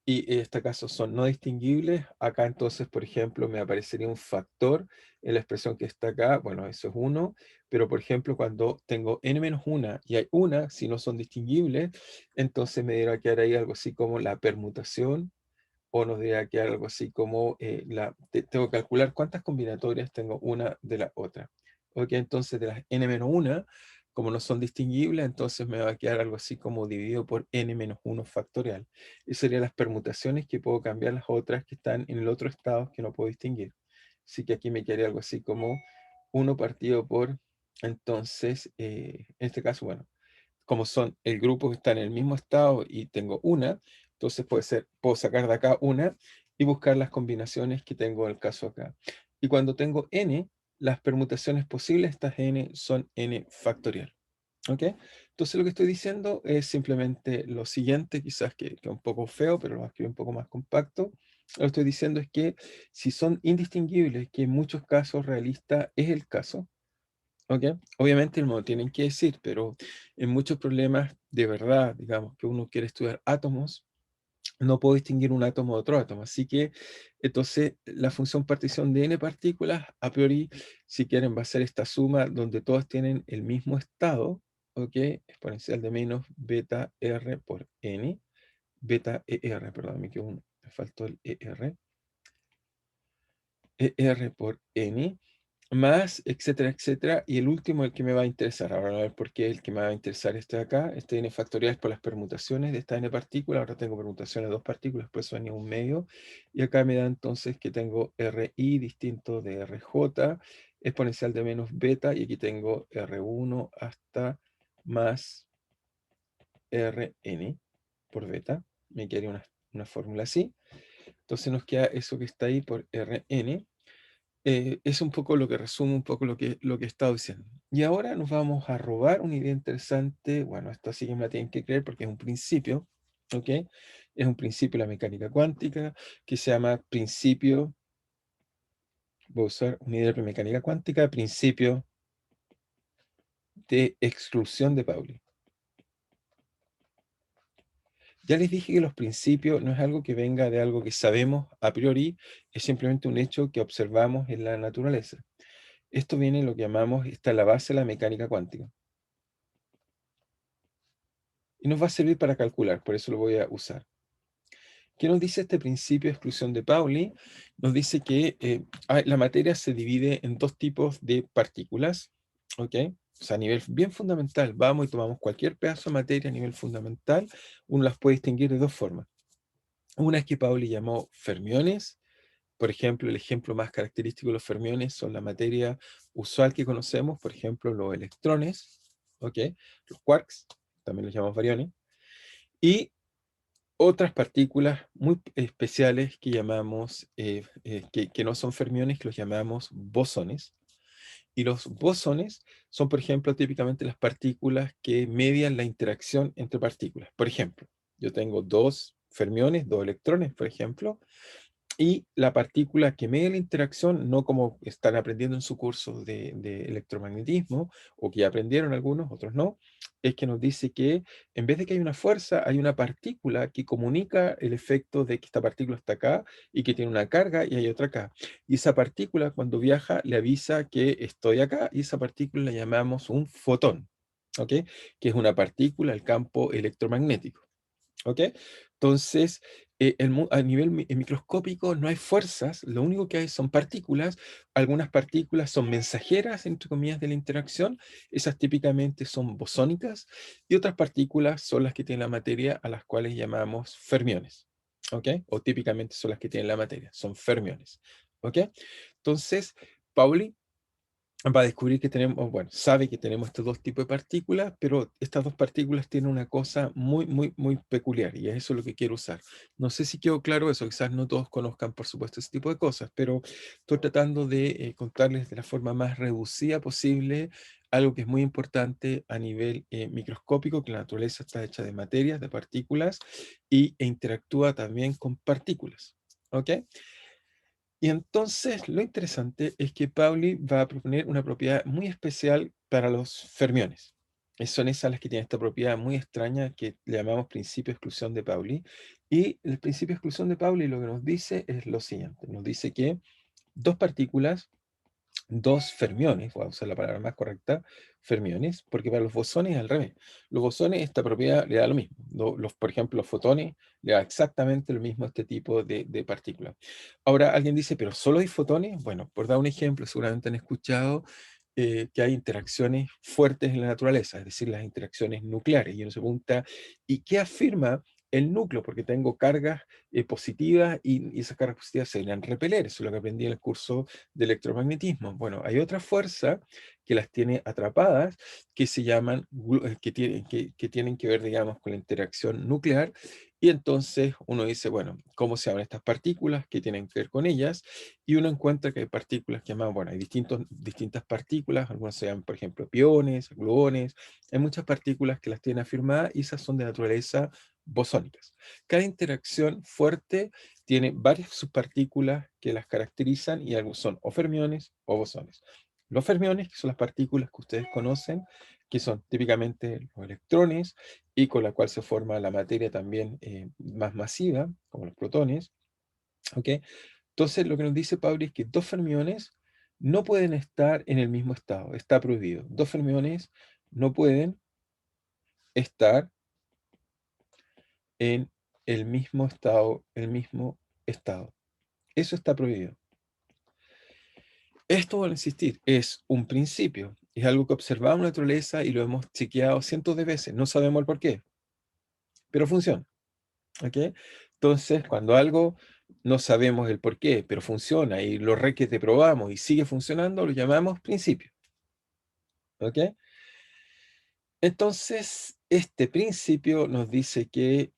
y en este caso son no distinguibles. Acá entonces, por ejemplo, me aparecería un factor en la expresión que está acá. Bueno, eso es uno. Pero, por ejemplo, cuando tengo n menos una y hay una, si no son distinguibles, entonces me deberá quedar ahí algo así como la permutación o nos dirá que algo así como tengo que calcular cuántas combinatorias tengo una de la otra. Ok, entonces de las n-1, como no son distinguibles, entonces me va a quedar algo así como dividido por n-1 factorial. Y serían las permutaciones que puedo cambiar las otras que están en el otro estado que no puedo distinguir. Así que aquí me quedaría algo así como 1 partido por, entonces, en este caso, bueno, como son el grupo que está en el mismo estado y tengo una, entonces puedo sacar de acá una y buscar las combinaciones que tengo en el caso acá. Y cuando tengo n, las permutaciones posibles de estas n son n factorial. ¿Ok? Entonces lo que estoy diciendo es simplemente lo siguiente, quizás que es un poco feo, pero lo voy a escribir un poco más compacto. Lo que estoy diciendo es que si son indistinguibles, que en muchos casos realistas es el caso, ¿ok? Obviamente no lo tienen que decir, pero en muchos problemas de verdad, digamos, que uno quiere estudiar átomos, no puedo distinguir un átomo de otro átomo. Así que, entonces, la función partición de n partículas, a priori, si quieren, va a ser esta suma donde todas tienen el mismo estado, ¿ok? Exponencial de menos beta r por n, beta ER, perdón, me faltó el ER, ER por n, más, etcétera, etcétera. Y el último, el que me va a interesar. Ahora a ver por qué el que me va a interesar este de acá. Este n factorial es por las permutaciones de esta n partícula. Ahora tengo permutaciones de dos partículas, por eso n un medio. Y acá me da entonces que tengo RI distinto de RJ, exponencial de menos beta. Y aquí tengo R1 hasta más Rn por beta. Me quedaría una fórmula así. Entonces nos queda eso que está ahí por Rn. Es un poco lo que resume un poco lo que he estado diciendo. Y ahora nos vamos a robar una idea interesante. Bueno, esta sí que me la tienen que creer porque es un principio, ¿ok? Es un principio de la mecánica cuántica que se llama principio, voy a usar una idea de mecánica cuántica, principio de exclusión de Pauli. Ya les dije que los principios no es algo que venga de algo que sabemos a priori, es simplemente un hecho que observamos en la naturaleza. Esto viene en lo que llamamos, está en la base de la mecánica cuántica. Y nos va a servir para calcular, por eso lo voy a usar. ¿Qué nos dice este principio de exclusión de Pauli? Nos dice que la materia se divide en dos tipos de partículas, ¿ok? O sea, a nivel bien fundamental, vamos y tomamos cualquier pedazo de materia a nivel fundamental, uno las puede distinguir de dos formas. Una es que Pauli llamó fermiones. Por ejemplo, el ejemplo más característico de los fermiones son la materia usual que conocemos, por ejemplo, los electrones, ¿ok? Los quarks, también los llamamos variones, y otras partículas muy especiales que llamamos, que no son fermiones, que los llamamos bosones. Y los bosones son, por ejemplo, típicamente las partículas que median la interacción entre partículas. Por ejemplo, yo tengo dos fermiones, dos electrones, por ejemplo, y la partícula que media la interacción, no como están aprendiendo en su curso de electromagnetismo, o que ya aprendieron algunos, otros no, es que nos dice que en vez de que hay una fuerza, hay una partícula que comunica el efecto de que esta partícula está acá y que tiene una carga y hay otra acá. Y esa partícula cuando viaja le avisa que estoy acá y esa partícula la llamamos un fotón, ¿ok? Que es una partícula del campo electromagnético. ¿Ok? Entonces, a nivel microscópico no hay fuerzas, lo único que hay son partículas. Algunas partículas son mensajeras, entre comillas, de la interacción, esas típicamente son bosónicas, y otras partículas son las que tienen la materia, a las cuales llamamos fermiones. ¿Ok? O típicamente son las que tienen la materia, son fermiones. ¿Ok? Entonces, Pauli va a descubrir que tenemos, bueno, sabe que tenemos estos dos tipos de partículas, pero estas dos partículas tienen una cosa muy, muy, muy peculiar, y es eso lo que quiero usar. No sé si quedó claro eso, quizás no todos conozcan, por supuesto, ese tipo de cosas, pero estoy tratando de contarles de la forma más reducida posible algo que es muy importante a nivel microscópico, que la naturaleza está hecha de materias, de partículas, e interactúa también con partículas. ¿Ok? Y entonces lo interesante es que Pauli va a proponer una propiedad muy especial para los fermiones. Son esas las que tienen esta propiedad muy extraña que le llamamos principio de exclusión de Pauli. Y el principio de exclusión de Pauli lo que nos dice es lo siguiente. Nos dice que dos partículas, dos fermiones, voy a usar la palabra más correcta, fermiones, porque para los bosones es al revés. Los bosones esta propiedad le da lo mismo. Por ejemplo, los fotones le da exactamente lo mismo a este tipo de partículas. Ahora, alguien dice, ¿pero solo hay fotones? Bueno, por dar un ejemplo, seguramente han escuchado que hay interacciones fuertes en la naturaleza, es decir, las interacciones nucleares. Y uno se pregunta, ¿y qué afirma el núcleo? Porque tengo cargas positivas y esas cargas positivas se deberían repeler. Eso es lo que aprendí en el curso de electromagnetismo. Bueno, hay otra fuerza que las tiene atrapadas que se llaman, que tienen que ver, digamos, con la interacción nuclear. Y entonces uno dice, bueno, ¿cómo se llaman estas partículas? ¿Qué tienen que ver con ellas? Y uno encuentra que hay partículas que llaman, bueno, hay distintas partículas, algunas se llaman, por ejemplo, piones, gluones, hay muchas partículas que las tienen afirmadas y esas son de naturaleza bosónicas. Cada interacción fuerte tiene varias subpartículas que las caracterizan y algunos son o fermiones o bosones. Los fermiones, que son las partículas que ustedes conocen, que son típicamente los electrones y con la cual se forma la materia también más masiva, como los protones. ¿Ok? Entonces, lo que nos dice Pauli es que dos fermiones no pueden estar en el mismo estado, está prohibido. Dos fermiones no pueden estar en el mismo estado. Eso está prohibido. Esto, vuelvo a insistir, es un principio, es algo que observamos en la naturaleza y lo hemos chequeado cientos de veces, no sabemos el por qué, pero funciona. ¿Ok? Entonces, cuando algo no sabemos el por qué, pero funciona y lo requete probamos y sigue funcionando, lo llamamos principio. ¿Ok? Entonces, este principio nos dice que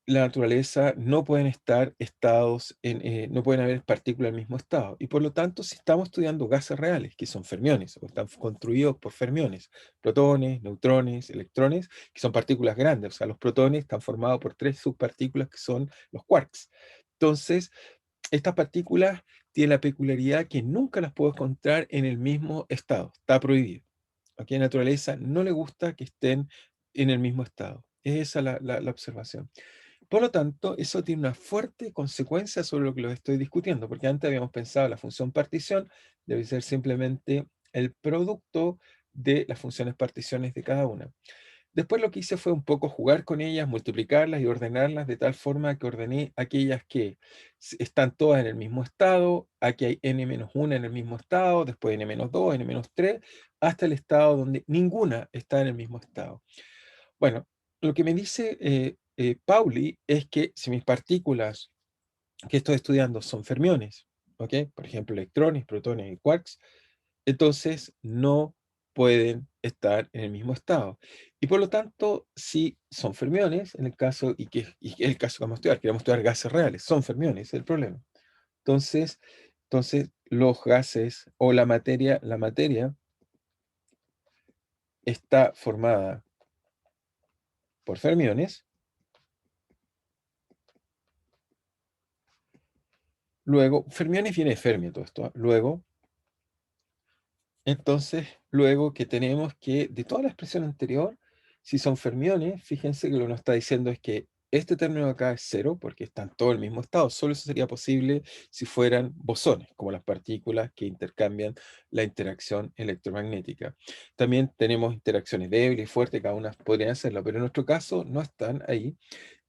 la naturaleza no pueden estar no pueden haber partículas en el mismo estado. Y por lo tanto, si estamos estudiando gases reales, que son fermiones, o están construidos por fermiones, protones, neutrones, electrones, que son partículas grandes, o sea, los protones están formados por tres subpartículas que son los quarks. Entonces, estas partículas tienen la peculiaridad que nunca las puedo encontrar en el mismo estado, está prohibido. Aquí en la naturaleza no le gusta que estén en el mismo estado. Es esa la observación. Por lo tanto, eso tiene una fuerte consecuencia sobre lo que lo estoy discutiendo, porque antes habíamos pensado la función partición debe ser simplemente el producto de las funciones particiones de cada una. Después lo que hice fue un poco jugar con ellas, multiplicarlas y ordenarlas de tal forma que ordené aquellas que están todas en el mismo estado, aquí hay n-1 en el mismo estado, después n-2, n-3, hasta el estado donde ninguna está en el mismo estado. Bueno, lo que me dice Pauli es que si mis partículas que estoy estudiando son fermiones, ¿ok? Por ejemplo, electrones, protones y quarks, entonces no pueden estar en el mismo estado. Y por lo tanto, si son fermiones, en el caso, y que es el caso que vamos a estudiar, queremos estudiar gases reales, son fermiones, ese es el problema. Entonces los gases o la materia está formada por fermiones. Luego, fermiones viene de fermio todo esto. Luego que tenemos que, de toda la expresión anterior, si son fermiones, fíjense que lo que nos está diciendo es que este término de acá es cero, porque están todos en el mismo estado. Solo eso sería posible si fueran bosones, como las partículas que intercambian la interacción electromagnética. También tenemos interacciones débiles y fuertes, cada una podría hacerlo, pero en nuestro caso no están ahí.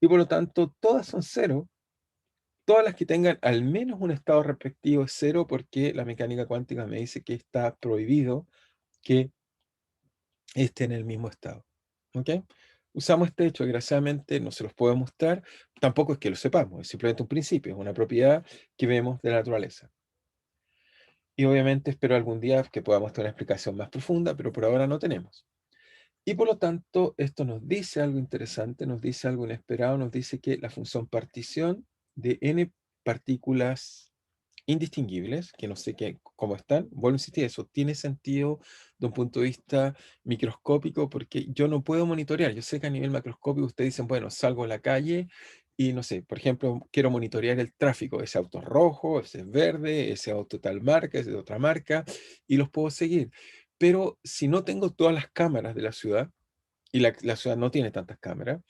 Y por lo tanto, todas son cero. Todas las que tengan al menos un estado respectivo es cero, porque la mecánica cuántica me dice que está prohibido que esté en el mismo estado. ¿Ok? Usamos este hecho, desgraciadamente no se los puedo mostrar, tampoco es que lo sepamos, es simplemente un principio, es una propiedad que vemos de la naturaleza. Y obviamente espero algún día que podamos tener una explicación más profunda, pero por ahora no tenemos. Y por lo tanto, esto nos dice algo interesante, nos dice algo inesperado, nos dice que la función partición de n partículas indistinguibles, que no sé cómo están. Vuelvo a insistir, eso tiene sentido de un punto de vista microscópico porque yo no puedo monitorear. Yo sé que a nivel macroscópico ustedes dicen, bueno, salgo a la calle y no sé, por ejemplo, quiero monitorear el tráfico. Ese auto es rojo, ese es verde, ese auto tal marca, ese de otra marca, y los puedo seguir. Pero si no tengo todas las cámaras de la ciudad, y la ciudad no tiene tantas cámaras,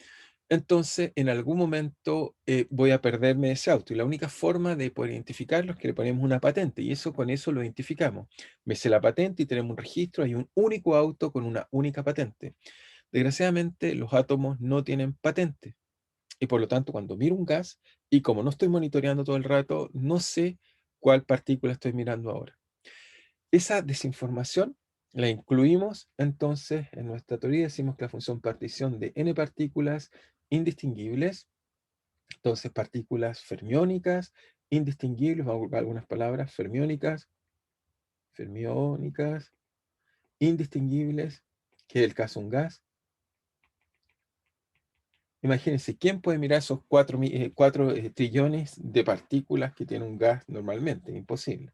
entonces en algún momento voy a perderme ese auto. Y la única forma de poder identificarlo es que le ponemos una patente, y eso con eso lo identificamos. Me sé la patente y tenemos un registro, hay un único auto con una única patente. Desgraciadamente, los átomos no tienen patente. Y por lo tanto, cuando miro un gas, y como no estoy monitoreando todo el rato, no sé cuál partícula estoy mirando ahora. Esa desinformación la incluimos entonces en nuestra teoría. Decimos que la función partición de n partículas indistinguibles, entonces partículas fermiónicas, indistinguibles, vamos a ocupar algunas palabras, fermiónicas, indistinguibles, que es el caso de un gas. Imagínense, ¿quién puede mirar esos 4 trillones de partículas que tiene un gas normalmente? Imposible.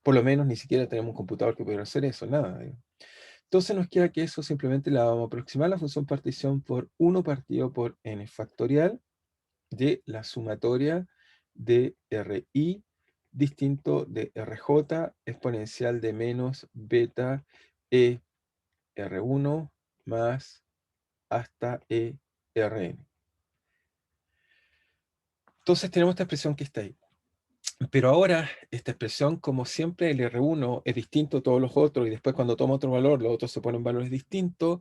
Por lo menos ni siquiera tenemos un computador que pudiera hacer eso, nada. Entonces nos queda que eso simplemente la vamos a aproximar la función partición por 1 partido por n factorial de la sumatoria de RI distinto de RJ exponencial de menos beta e R1 más hasta e Rn. Entonces tenemos esta expresión que está ahí. Pero ahora, esta expresión, como siempre, el R1 es distinto a todos los otros, y después cuando toma otro valor, los otros se ponen valores distintos,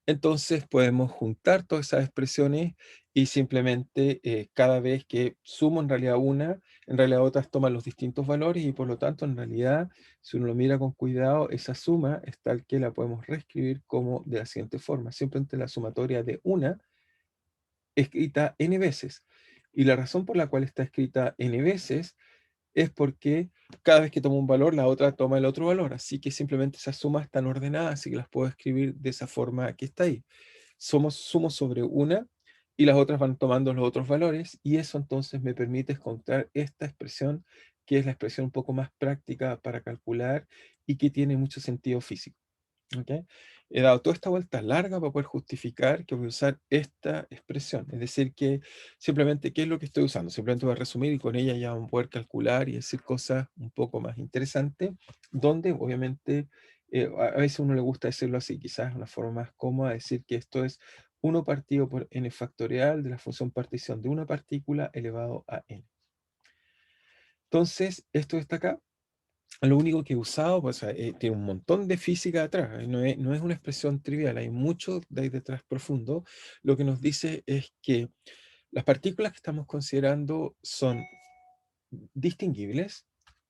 entonces podemos juntar todas esas expresiones y simplemente cada vez que sumo en realidad una, en realidad otras toman los distintos valores, y por lo tanto, en realidad, si uno lo mira con cuidado, esa suma es tal que la podemos reescribir como de la siguiente forma, simplemente la sumatoria de una escrita n veces. Y la razón por la cual está escrita n veces es porque cada vez que tomo un valor, la otra toma el otro valor. Así que simplemente esas sumas están ordenadas, así que las puedo escribir de esa forma que está ahí. Sumo sobre una y las otras van tomando los otros valores, y eso entonces me permite encontrar esta expresión, que es la expresión un poco más práctica para calcular y que tiene mucho sentido físico. ¿Ok? He dado toda esta vuelta larga para poder justificar que voy a usar esta expresión. Es decir, que simplemente, ¿qué es lo que estoy usando? Simplemente voy a resumir y con ella ya vamos a poder calcular y decir cosas un poco más interesantes, donde obviamente a veces a uno le gusta decirlo así, quizás una forma más cómoda, decir que esto es 1 partido por n factorial de la función partición de una partícula elevado a n. Entonces, esto está acá. Lo único que he usado, pues, tiene un montón de física atrás, no es una expresión trivial, hay mucho de ahí detrás profundo. Lo que nos dice es que las partículas que estamos considerando son distinguibles,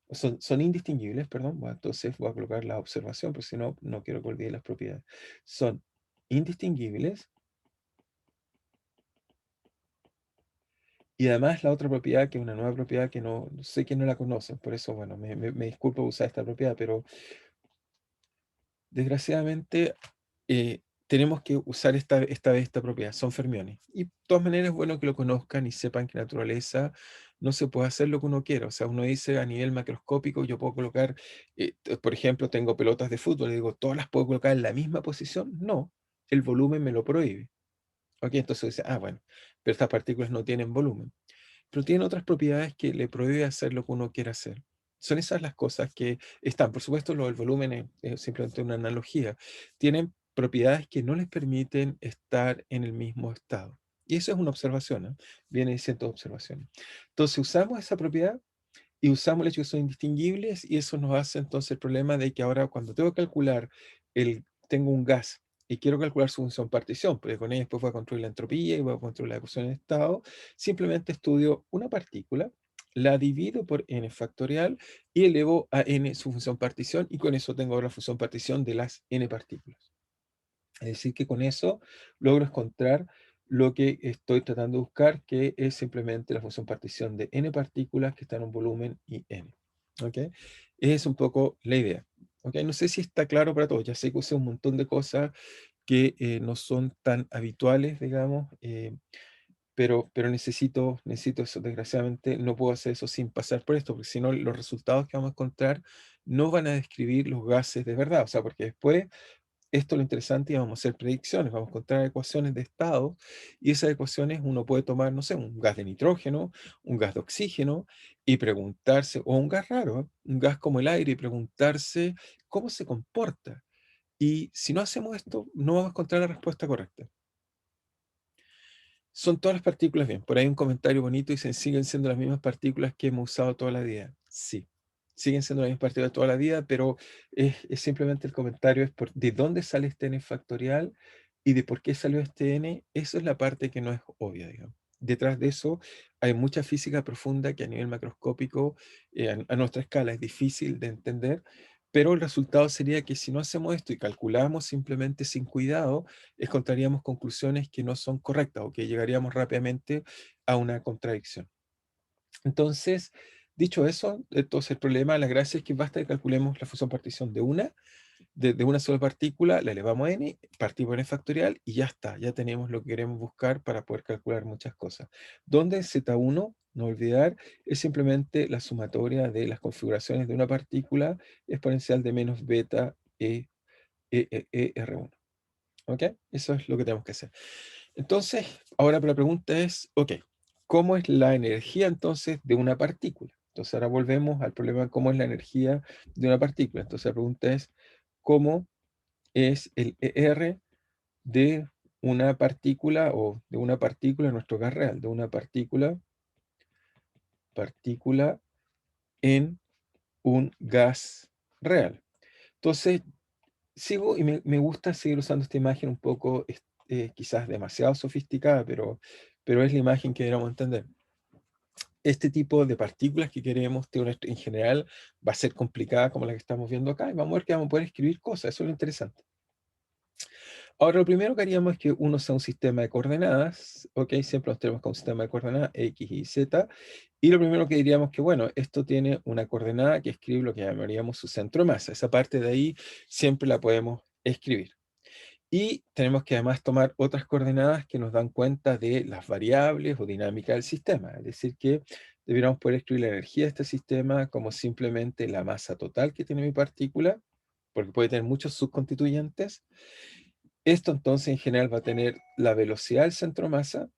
son indistinguibles, perdón. Bueno, entonces voy a colocar la observación, porque si no, no quiero que olvide las propiedades. Son indistinguibles, y además la otra propiedad, que es una nueva propiedad que no sé que no la conocen, por eso, bueno, me disculpo usar esta propiedad, pero desgraciadamente, tenemos que usar esta vez esta propiedad, son fermiones. Y de todas maneras es bueno que lo conozcan y sepan que en naturaleza no se puede hacer lo que uno quiera. O sea, uno dice a nivel macroscópico, yo puedo colocar, por ejemplo, tengo pelotas de fútbol, y digo, ¿todas las puedo colocar en la misma posición? No, el volumen me lo prohíbe. Ok, entonces dice, bueno, pero estas partículas no tienen volumen, pero tienen otras propiedades que le prohíbe hacer lo que uno quiere hacer. Son esas las cosas que están. Por supuesto, lo del volumen es simplemente una analogía. Tienen propiedades que no les permiten estar en el mismo estado. Y eso es una observación, ¿eh? Viene diciendo observaciones. Entonces usamos esa propiedad y usamos el hecho que son indistinguibles, y eso nos hace entonces el problema de que ahora cuando tengo que calcular, tengo un gas y quiero calcular su función partición, porque con ella después voy a construir la entropía y voy a construir la ecuación de estado, simplemente estudio una partícula, la divido por n factorial y elevo a n su función partición, y con eso tengo ahora la función partición de las n partículas. Es decir, que con eso logro encontrar lo que estoy tratando de buscar, que es simplemente la función partición de n partículas que están en un volumen y n. ¿Ok? Es un poco la idea. ¿Ok? No sé si está claro para todos. Ya sé que usé un montón de cosas que no son tan habituales, digamos, pero necesito eso. Desgraciadamente no puedo hacer eso sin pasar por esto, porque si no los resultados que vamos a encontrar no van a describir los gases de verdad. O sea, porque después esto es lo interesante y vamos a hacer predicciones, vamos a encontrar ecuaciones de estado y esas ecuaciones uno puede tomar, no sé, un gas de nitrógeno, un gas de oxígeno y preguntarse, o un gas raro, un gas como el aire y preguntarse cómo se comporta. Y si no hacemos esto, no vamos a encontrar la respuesta correcta. Son todas las partículas bien. Por ahí un comentario bonito dicen, siguen siendo las mismas partículas que hemos usado toda la vida. Sí, siguen siendo las mismas partículas toda la vida, pero es simplemente el comentario es por de dónde sale este n factorial y de por qué salió este n. Eso es la parte que no es obvia, digamos. Detrás de eso hay mucha física profunda que a nivel macroscópico, a nuestra escala, es difícil de entender, pero el resultado sería que si no hacemos esto y calculamos simplemente sin cuidado, encontraríamos conclusiones que no son correctas o que llegaríamos rápidamente a una contradicción. Entonces, dicho eso, entonces el problema, la gracia es que basta que calculemos la función partición de una sola partícula, la elevamos a n, partimos en n factorial y ya está, ya tenemos lo que queremos buscar para poder calcular muchas cosas. Donde Z1, no olvidar, es simplemente la sumatoria de las configuraciones de una partícula exponencial de menos beta R1. ¿Ok? Eso es lo que tenemos que hacer. Entonces, ahora la pregunta es, ok, ¿cómo es la energía entonces de una partícula? Entonces ahora volvemos al problema de cómo es la energía de una partícula. Entonces la pregunta es, ¿cómo es el ER de una partícula o de una partícula en nuestro gas real, de una partícula en un gas real? Entonces, sigo y me gusta seguir usando esta imagen un poco, quizás demasiado sofisticada, pero es la imagen que debemos entender. Este tipo de partículas que queremos, en general, va a ser complicada como la que estamos viendo acá, y vamos a ver que vamos a poder escribir cosas, eso es lo interesante. Ahora, lo primero que haríamos es que uno sea un sistema de coordenadas, ¿ok? Siempre nos tenemos con un sistema de coordenadas X y Z, y lo primero que diríamos que, bueno, esto tiene una coordenada que escribe lo que llamaríamos su centro de masa. Esa parte de ahí siempre la podemos escribir. Y tenemos que además tomar otras coordenadas que nos dan cuenta de las variables o dinámica del sistema. Es decir, que deberíamos poder escribir la energía de este sistema como simplemente la masa total que tiene mi partícula, porque puede tener muchos subconstituyentes. Esto entonces en general va a tener la velocidad del centro de masa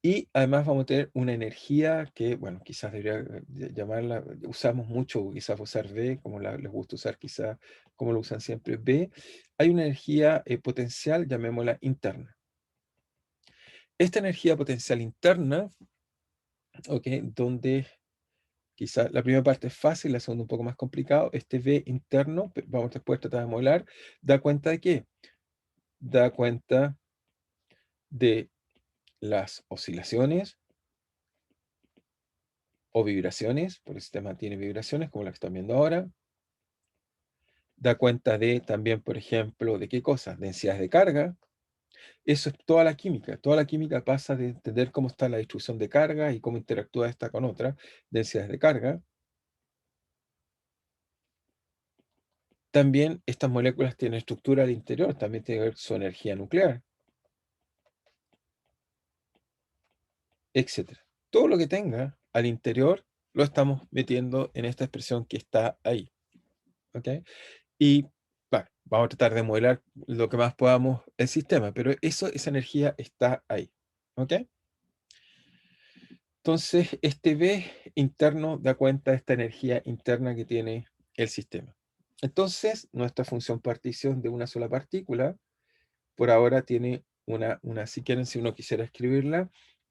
y además vamos a tener una energía que, bueno, quizás debería llamarla, usamos mucho, quizás usar V, como les gusta usar quizás, como lo usan siempre, V. Hay una energía potencial, llamémosla interna. Esta energía potencial interna, ok, donde quizás la primera parte es fácil, la segunda un poco más complicado, este V interno, vamos después a tratar de modelar, da cuenta de qué? Da cuenta de las oscilaciones o vibraciones, porque el sistema tiene vibraciones como la que están viendo ahora. Da cuenta de también, por ejemplo, de qué cosas, densidades de carga. Eso es toda la química. Toda la química pasa de entender cómo está la distribución de carga y cómo interactúa esta con otra, densidades de carga. También estas moléculas tienen estructura al interior, también tiene que ver su energía nuclear, etc. Todo lo que tenga al interior lo estamos metiendo en esta expresión que está ahí. ¿Ok? Y bueno, vamos a tratar de modelar lo que más podamos el sistema, pero esa energía está ahí. ¿Ok? Entonces, este B interno da cuenta de esta energía interna que tiene el sistema. Entonces, nuestra función partición de una sola partícula, por ahora tiene si quieren, si uno quisiera escribirla,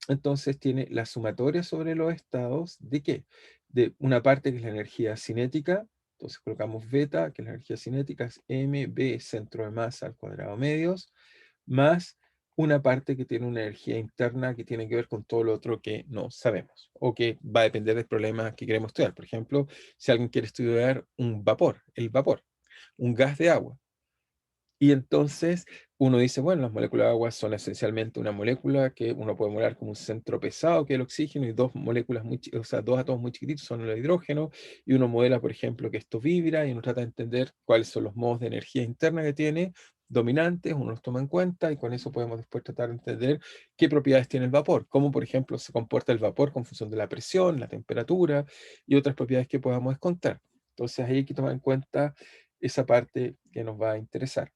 entonces tiene la sumatoria sobre los estados de qué? De una parte que es la energía cinética, entonces colocamos beta, que es la energía cinética, es mb centro de masa al cuadrado medios, más una parte que tiene una energía interna que tiene que ver con todo lo otro que no sabemos, o que va a depender del problema que queremos estudiar. Por ejemplo, si alguien quiere estudiar un vapor, el vapor, un gas de agua, y entonces uno dice, bueno, las moléculas de agua son esencialmente una molécula que uno puede modelar como un centro pesado, que es el oxígeno, y dos moléculas o sea, dos átomos muy chiquititos son el hidrógeno, y uno modela, por ejemplo, que esto vibra, y uno trata de entender cuáles son los modos de energía interna que tiene, dominantes, uno los toma en cuenta y con eso podemos después tratar de entender qué propiedades tiene el vapor, cómo por ejemplo se comporta el vapor con función de la presión, la temperatura y otras propiedades que podamos encontrar. Entonces ahí hay que tomar en cuenta esa parte que nos va a interesar.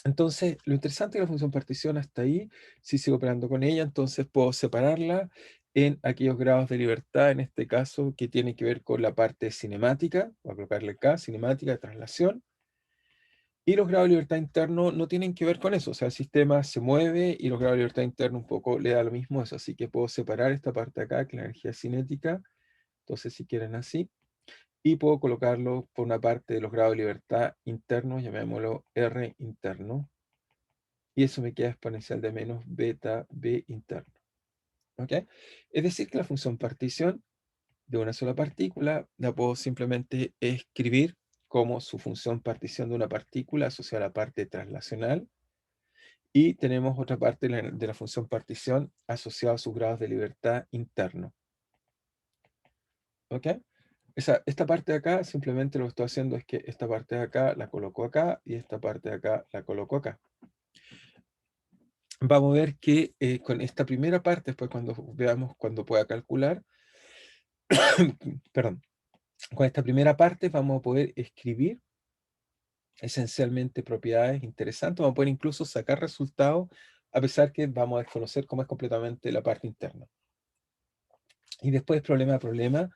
Entonces, lo interesante de la función partición hasta ahí, si sigo operando con ella, entonces puedo separarla en aquellos grados de libertad, en este caso, que tiene que ver con la parte cinemática, voy a colocarle acá, cinemática, traslación, y los grados de libertad interno no tienen que ver con eso, o sea, el sistema se mueve y los grados de libertad interno un poco le da lo mismo eso, así que puedo separar esta parte acá, que es la energía cinética, entonces si quieren así, y puedo colocarlo por una parte de los grados de libertad internos, llamémoslo R interno, y eso me queda exponencial de menos beta b interno. ¿Ok? Es decir, que la función partición de una sola partícula la puedo simplemente escribir como su función partición de una partícula asociada a la parte traslacional, y tenemos otra parte de la función partición asociada a sus grados de libertad interno. ¿Ok? Esta parte de acá simplemente lo que estoy haciendo es que esta parte de acá la coloco acá y esta parte de acá la coloco acá. Vamos a ver que con esta primera parte, después cuando veamos cuando pueda calcular, perdón, con esta primera parte vamos a poder escribir esencialmente propiedades interesantes, vamos a poder incluso sacar resultados, a pesar que vamos a desconocer cómo es completamente la parte interna. Y después, problema a problema,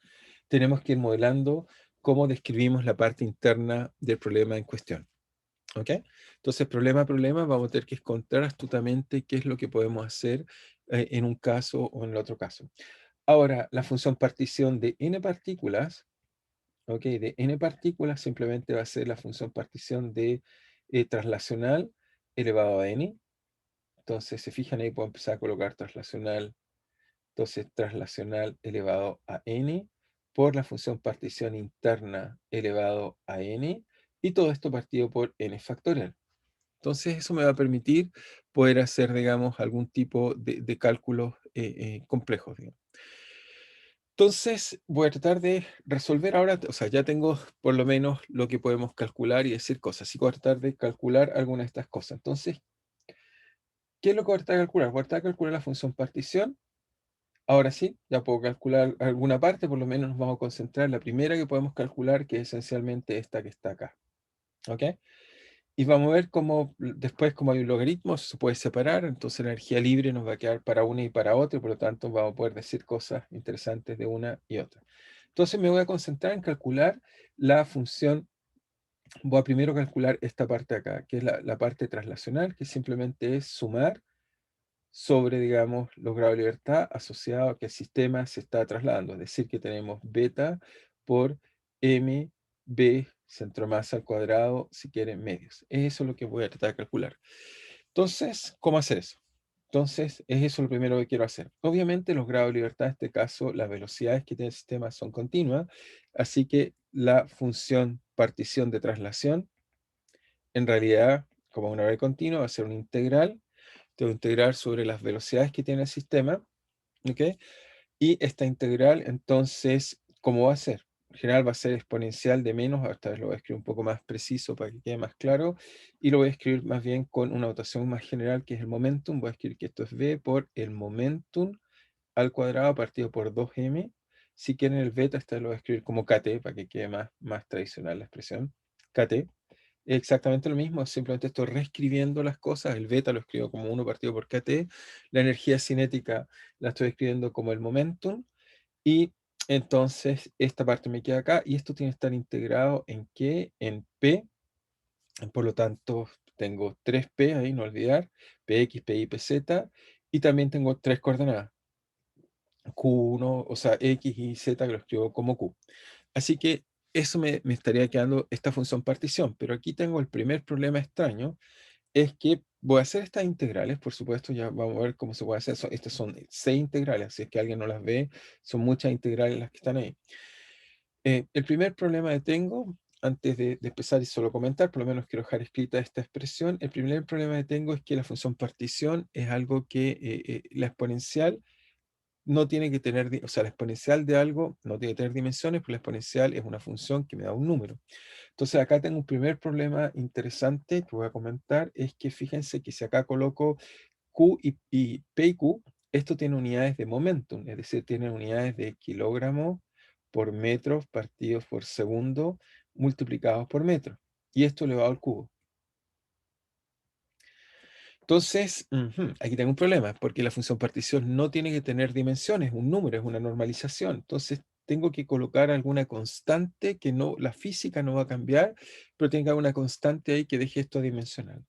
tenemos que ir modelando cómo describimos la parte interna del problema en cuestión. ¿Ok? Entonces, problema a problema, vamos a tener que encontrar astutamente qué es lo que podemos hacer en un caso o en el otro caso. Ahora, la función partición de n partículas, ¿ok? De n partículas simplemente va a ser la función partición de traslacional elevado a n. Entonces, se fijan ahí, puedo empezar a colocar traslacional, entonces traslacional elevado a n por la función partición interna elevado a n, y todo esto partido por n factorial. Entonces, eso me va a permitir poder hacer, digamos, algún tipo de cálculos complejos, digamos. Entonces, voy a tratar de resolver ahora, o sea, ya tengo por lo menos lo que podemos calcular y decir cosas. Así que voy a tratar de calcular algunas de estas cosas. Entonces, ¿qué es lo que voy a tratar de calcular? Voy a tratar de calcular la función partición. Ahora sí, ya puedo calcular alguna parte, por lo menos nos vamos a concentrar en la primera que podemos calcular, que es esencialmente esta que está acá. ¿Ok? Y vamos a ver cómo después, como hay un logaritmo, se puede separar, entonces la energía libre nos va a quedar para una y para otra, y por lo tanto vamos a poder decir cosas interesantes de una y otra. Entonces me voy a concentrar en calcular la función. Voy a primero calcular esta parte acá, que es la parte traslacional, que simplemente es sumar sobre, digamos, los grados de libertad asociado a que el sistema se está trasladando. Es decir, que tenemos beta por mb centro masa al cuadrado, si quieren, medios. Eso es lo que voy a tratar de calcular. Entonces, ¿cómo hacer eso? Entonces, es eso lo primero que quiero hacer. Obviamente, los grados de libertad, en este caso, las velocidades que tiene el sistema son continuas, así que la función partición de traslación, en realidad, como una variable continua, va a ser una integral. Tengo que integrar sobre las velocidades que tiene el sistema, ¿ok? Y esta integral, entonces, ¿cómo va a ser? En general va a ser exponencial de menos, esta vez lo voy a escribir un poco más preciso para que quede más claro, y lo voy a escribir más bien con una notación más general, que es el momentum. Voy a escribir que esto es v por el momentum al cuadrado partido por 2m. Si quieren el beta, esta vez lo voy a escribir como kt, para que quede más tradicional la expresión, kt. Exactamente lo mismo, simplemente estoy reescribiendo las cosas. El beta lo escribo como 1 partido por kt, la energía cinética la estoy escribiendo como el momentum, y entonces esta parte me queda acá, y esto tiene que estar integrado ¿en qué? En p. Por lo tanto tengo 3p ahí, no olvidar, px, py, pz, y también tengo 3 coordenadas, q1, o sea, x y z, que lo escribo como q. Así que eso me estaría quedando esta función partición, pero aquí tengo el primer problema extraño, es que voy a hacer estas integrales, por supuesto, ya vamos a ver cómo se puede hacer. Estas son 6 integrales, si es que alguien no las ve, son muchas integrales las que están ahí. El primer problema que tengo, antes de empezar y solo comentar, por lo menos quiero dejar escrita esta expresión, el primer problema que tengo es que la función partición es algo que la exponencial no tiene que tener, o sea, la exponencial de algo no tiene que tener dimensiones, pero la exponencial es una función que me da un número. Entonces acá tengo un primer problema interesante que voy a comentar, es que fíjense que si acá coloco Q y P y Q, esto tiene unidades de momentum, es decir, tiene unidades de kilogramos por metros partidos por segundo multiplicados por metro. Y esto elevado al cubo. Entonces, aquí tengo un problema, porque la función partición no tiene que tener dimensiones, un número, es una normalización. Entonces, tengo que colocar alguna constante que no, la física no va a cambiar, pero tenga una constante ahí que deje esto dimensional.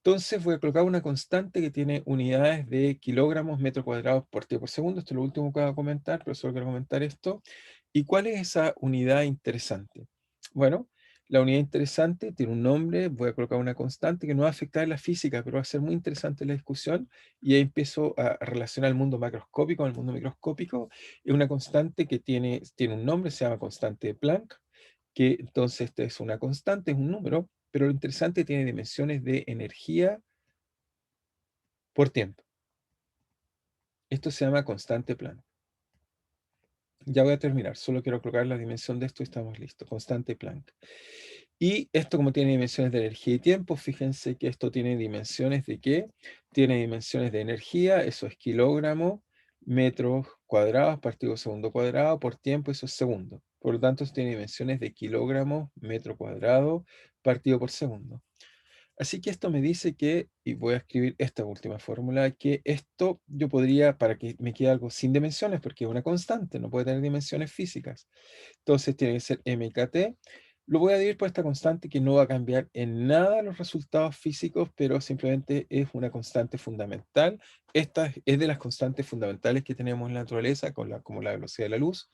Entonces voy a colocar una constante que tiene unidades de kilogramos, metros cuadrados por tiempo por segundo. Esto es lo último que voy a comentar, pero solo quiero comentar esto. ¿Y cuál es esa unidad interesante? Bueno, la unidad interesante tiene un nombre, voy a colocar una constante que no va a afectar la física, pero va a ser muy interesante la discusión. Y ahí empiezo a relacionar el mundo macroscópico con el mundo microscópico. Es una constante que tiene un nombre, se llama constante de Planck, que entonces esta es una constante, es un número, pero lo interesante tiene dimensiones de energía por tiempo. Esto se llama constante Planck. Ya voy a terminar, solo quiero colocar la dimensión de esto y estamos listos. Constante Planck. Y esto como tiene dimensiones de energía y tiempo, fíjense que esto tiene dimensiones de ¿qué? Tiene dimensiones de energía, eso es kilogramo, metros cuadrados partido segundo cuadrado por tiempo, eso es segundo. Por lo tanto, esto tiene dimensiones de kilogramo, metro cuadrado partido por segundo. Así que esto me dice que, y voy a escribir esta última fórmula, que esto yo podría, para que me quede algo sin dimensiones, porque es una constante, no puede tener dimensiones físicas. Entonces tiene que ser MKT. Lo voy a dividir por esta constante que no va a cambiar en nada los resultados físicos, pero simplemente es una constante fundamental. Esta es de las constantes fundamentales que tenemos en la naturaleza, como la velocidad de la luz.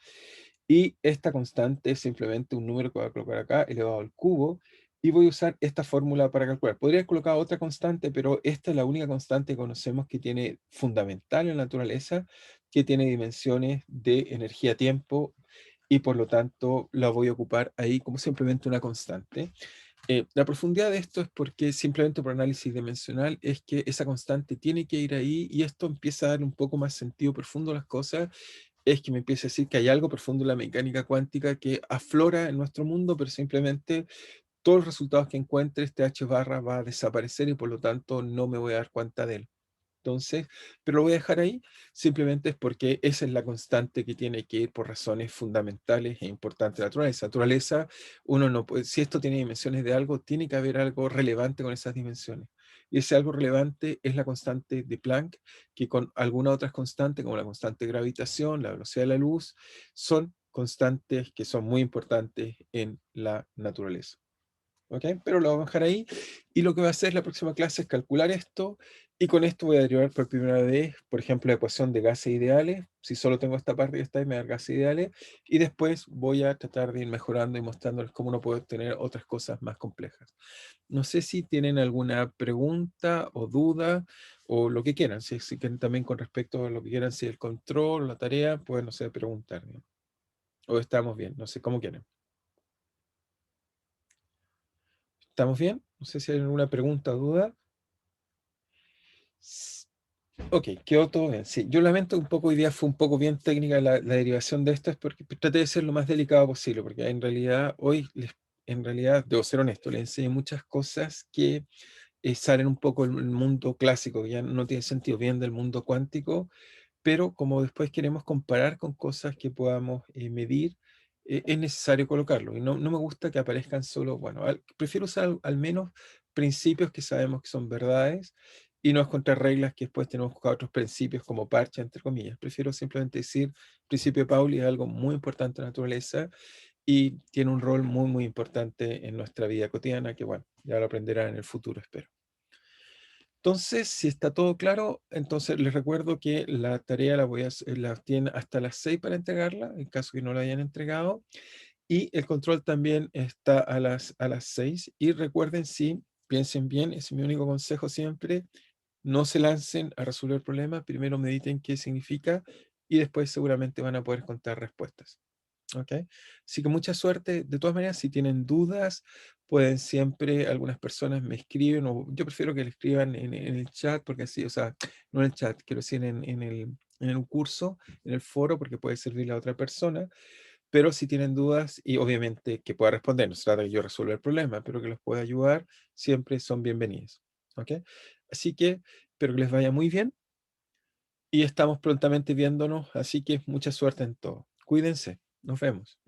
Y esta constante es simplemente un número que voy a colocar acá, elevado al cubo, y voy a usar esta fórmula para calcular. Podría colocar otra constante, pero esta es la única constante que conocemos que tiene fundamental en la naturaleza, que tiene dimensiones de energía-tiempo, y por lo tanto la voy a ocupar ahí como simplemente una constante. La profundidad de esto es porque simplemente por análisis dimensional es que esa constante tiene que ir ahí y esto empieza a dar un poco más sentido profundo a las cosas, es que me empieza a decir que hay algo profundo en la mecánica cuántica que aflora en nuestro mundo, pero simplemente todos los resultados que encuentre este H barra va a desaparecer y por lo tanto no me voy a dar cuenta de él. Entonces, pero lo voy a dejar ahí, simplemente es porque esa es la constante que tiene que ir por razones fundamentales e importantes de la naturaleza. Naturaleza, uno no puede, si esto tiene dimensiones de algo, tiene que haber algo relevante con esas dimensiones. Y ese algo relevante es la constante de Planck, que con algunas otras constantes, como la constante de gravitación, la velocidad de la luz, son constantes que son muy importantes en la naturaleza. ¿Ok? Pero lo vamos a dejar ahí. Y lo que voy a hacer la próxima clase es calcular esto. Y con esto voy a derivar por primera vez, por ejemplo, la ecuación de gases ideales. Si solo tengo esta parte que está ahí, me da gases ideales. Y después voy a tratar de ir mejorando y mostrándoles cómo uno puede obtener otras cosas más complejas. No sé si tienen alguna pregunta o duda o lo que quieran. Si quieren también con respecto a lo que quieran, si el control, la tarea, pues no sé, preguntar, ¿no? O estamos bien, no sé, cómo quieren. ¿Estamos bien? No sé si hay alguna pregunta o duda. Ok, quedó todo bien. Sí, yo lamento un poco, hoy día fue un poco bien técnica la derivación de esto, es porque traté de ser lo más delicado posible, porque en realidad hoy, en realidad, debo ser honesto, les enseño muchas cosas que salen un poco del mundo clásico, que ya no tiene sentido, bien del mundo cuántico, pero como después queremos comparar con cosas que podamos medir, es necesario colocarlo. Y no me gusta que aparezcan solo, bueno, prefiero usar al menos principios que sabemos que son verdades y no encontrar reglas que después tenemos que buscar otros principios como parche, entre comillas. Prefiero simplemente decir, principio de Pauli es algo muy importante en la naturaleza y tiene un rol muy, muy importante en nuestra vida cotidiana, que bueno, ya lo aprenderán en el futuro, espero. Entonces, si está todo claro, entonces les recuerdo que la tarea la tienen hasta las 6 para entregarla, en caso que no la hayan entregado, y el control también está a las 6. Y recuerden, sí, piensen bien, ese es mi único consejo siempre, no se lancen a resolver problemas, primero mediten qué significa y después seguramente van a poder contar respuestas. ¿Ok? Así que mucha suerte. De todas maneras, si tienen dudas, pueden siempre, algunas personas me escriben, o yo prefiero que le escriban en el chat, porque así, o sea, no en el chat, quiero decir en el curso, en el foro, porque puede servirle a otra persona. pero si tienen dudas y obviamente que pueda responder, no se trata de que yo resuelva el problema, pero que los pueda ayudar, siempre son bienvenidos. ¿Ok? Así que espero que les vaya muy bien y estamos prontamente viéndonos, así que mucha suerte en todo. Cuídense, nos vemos.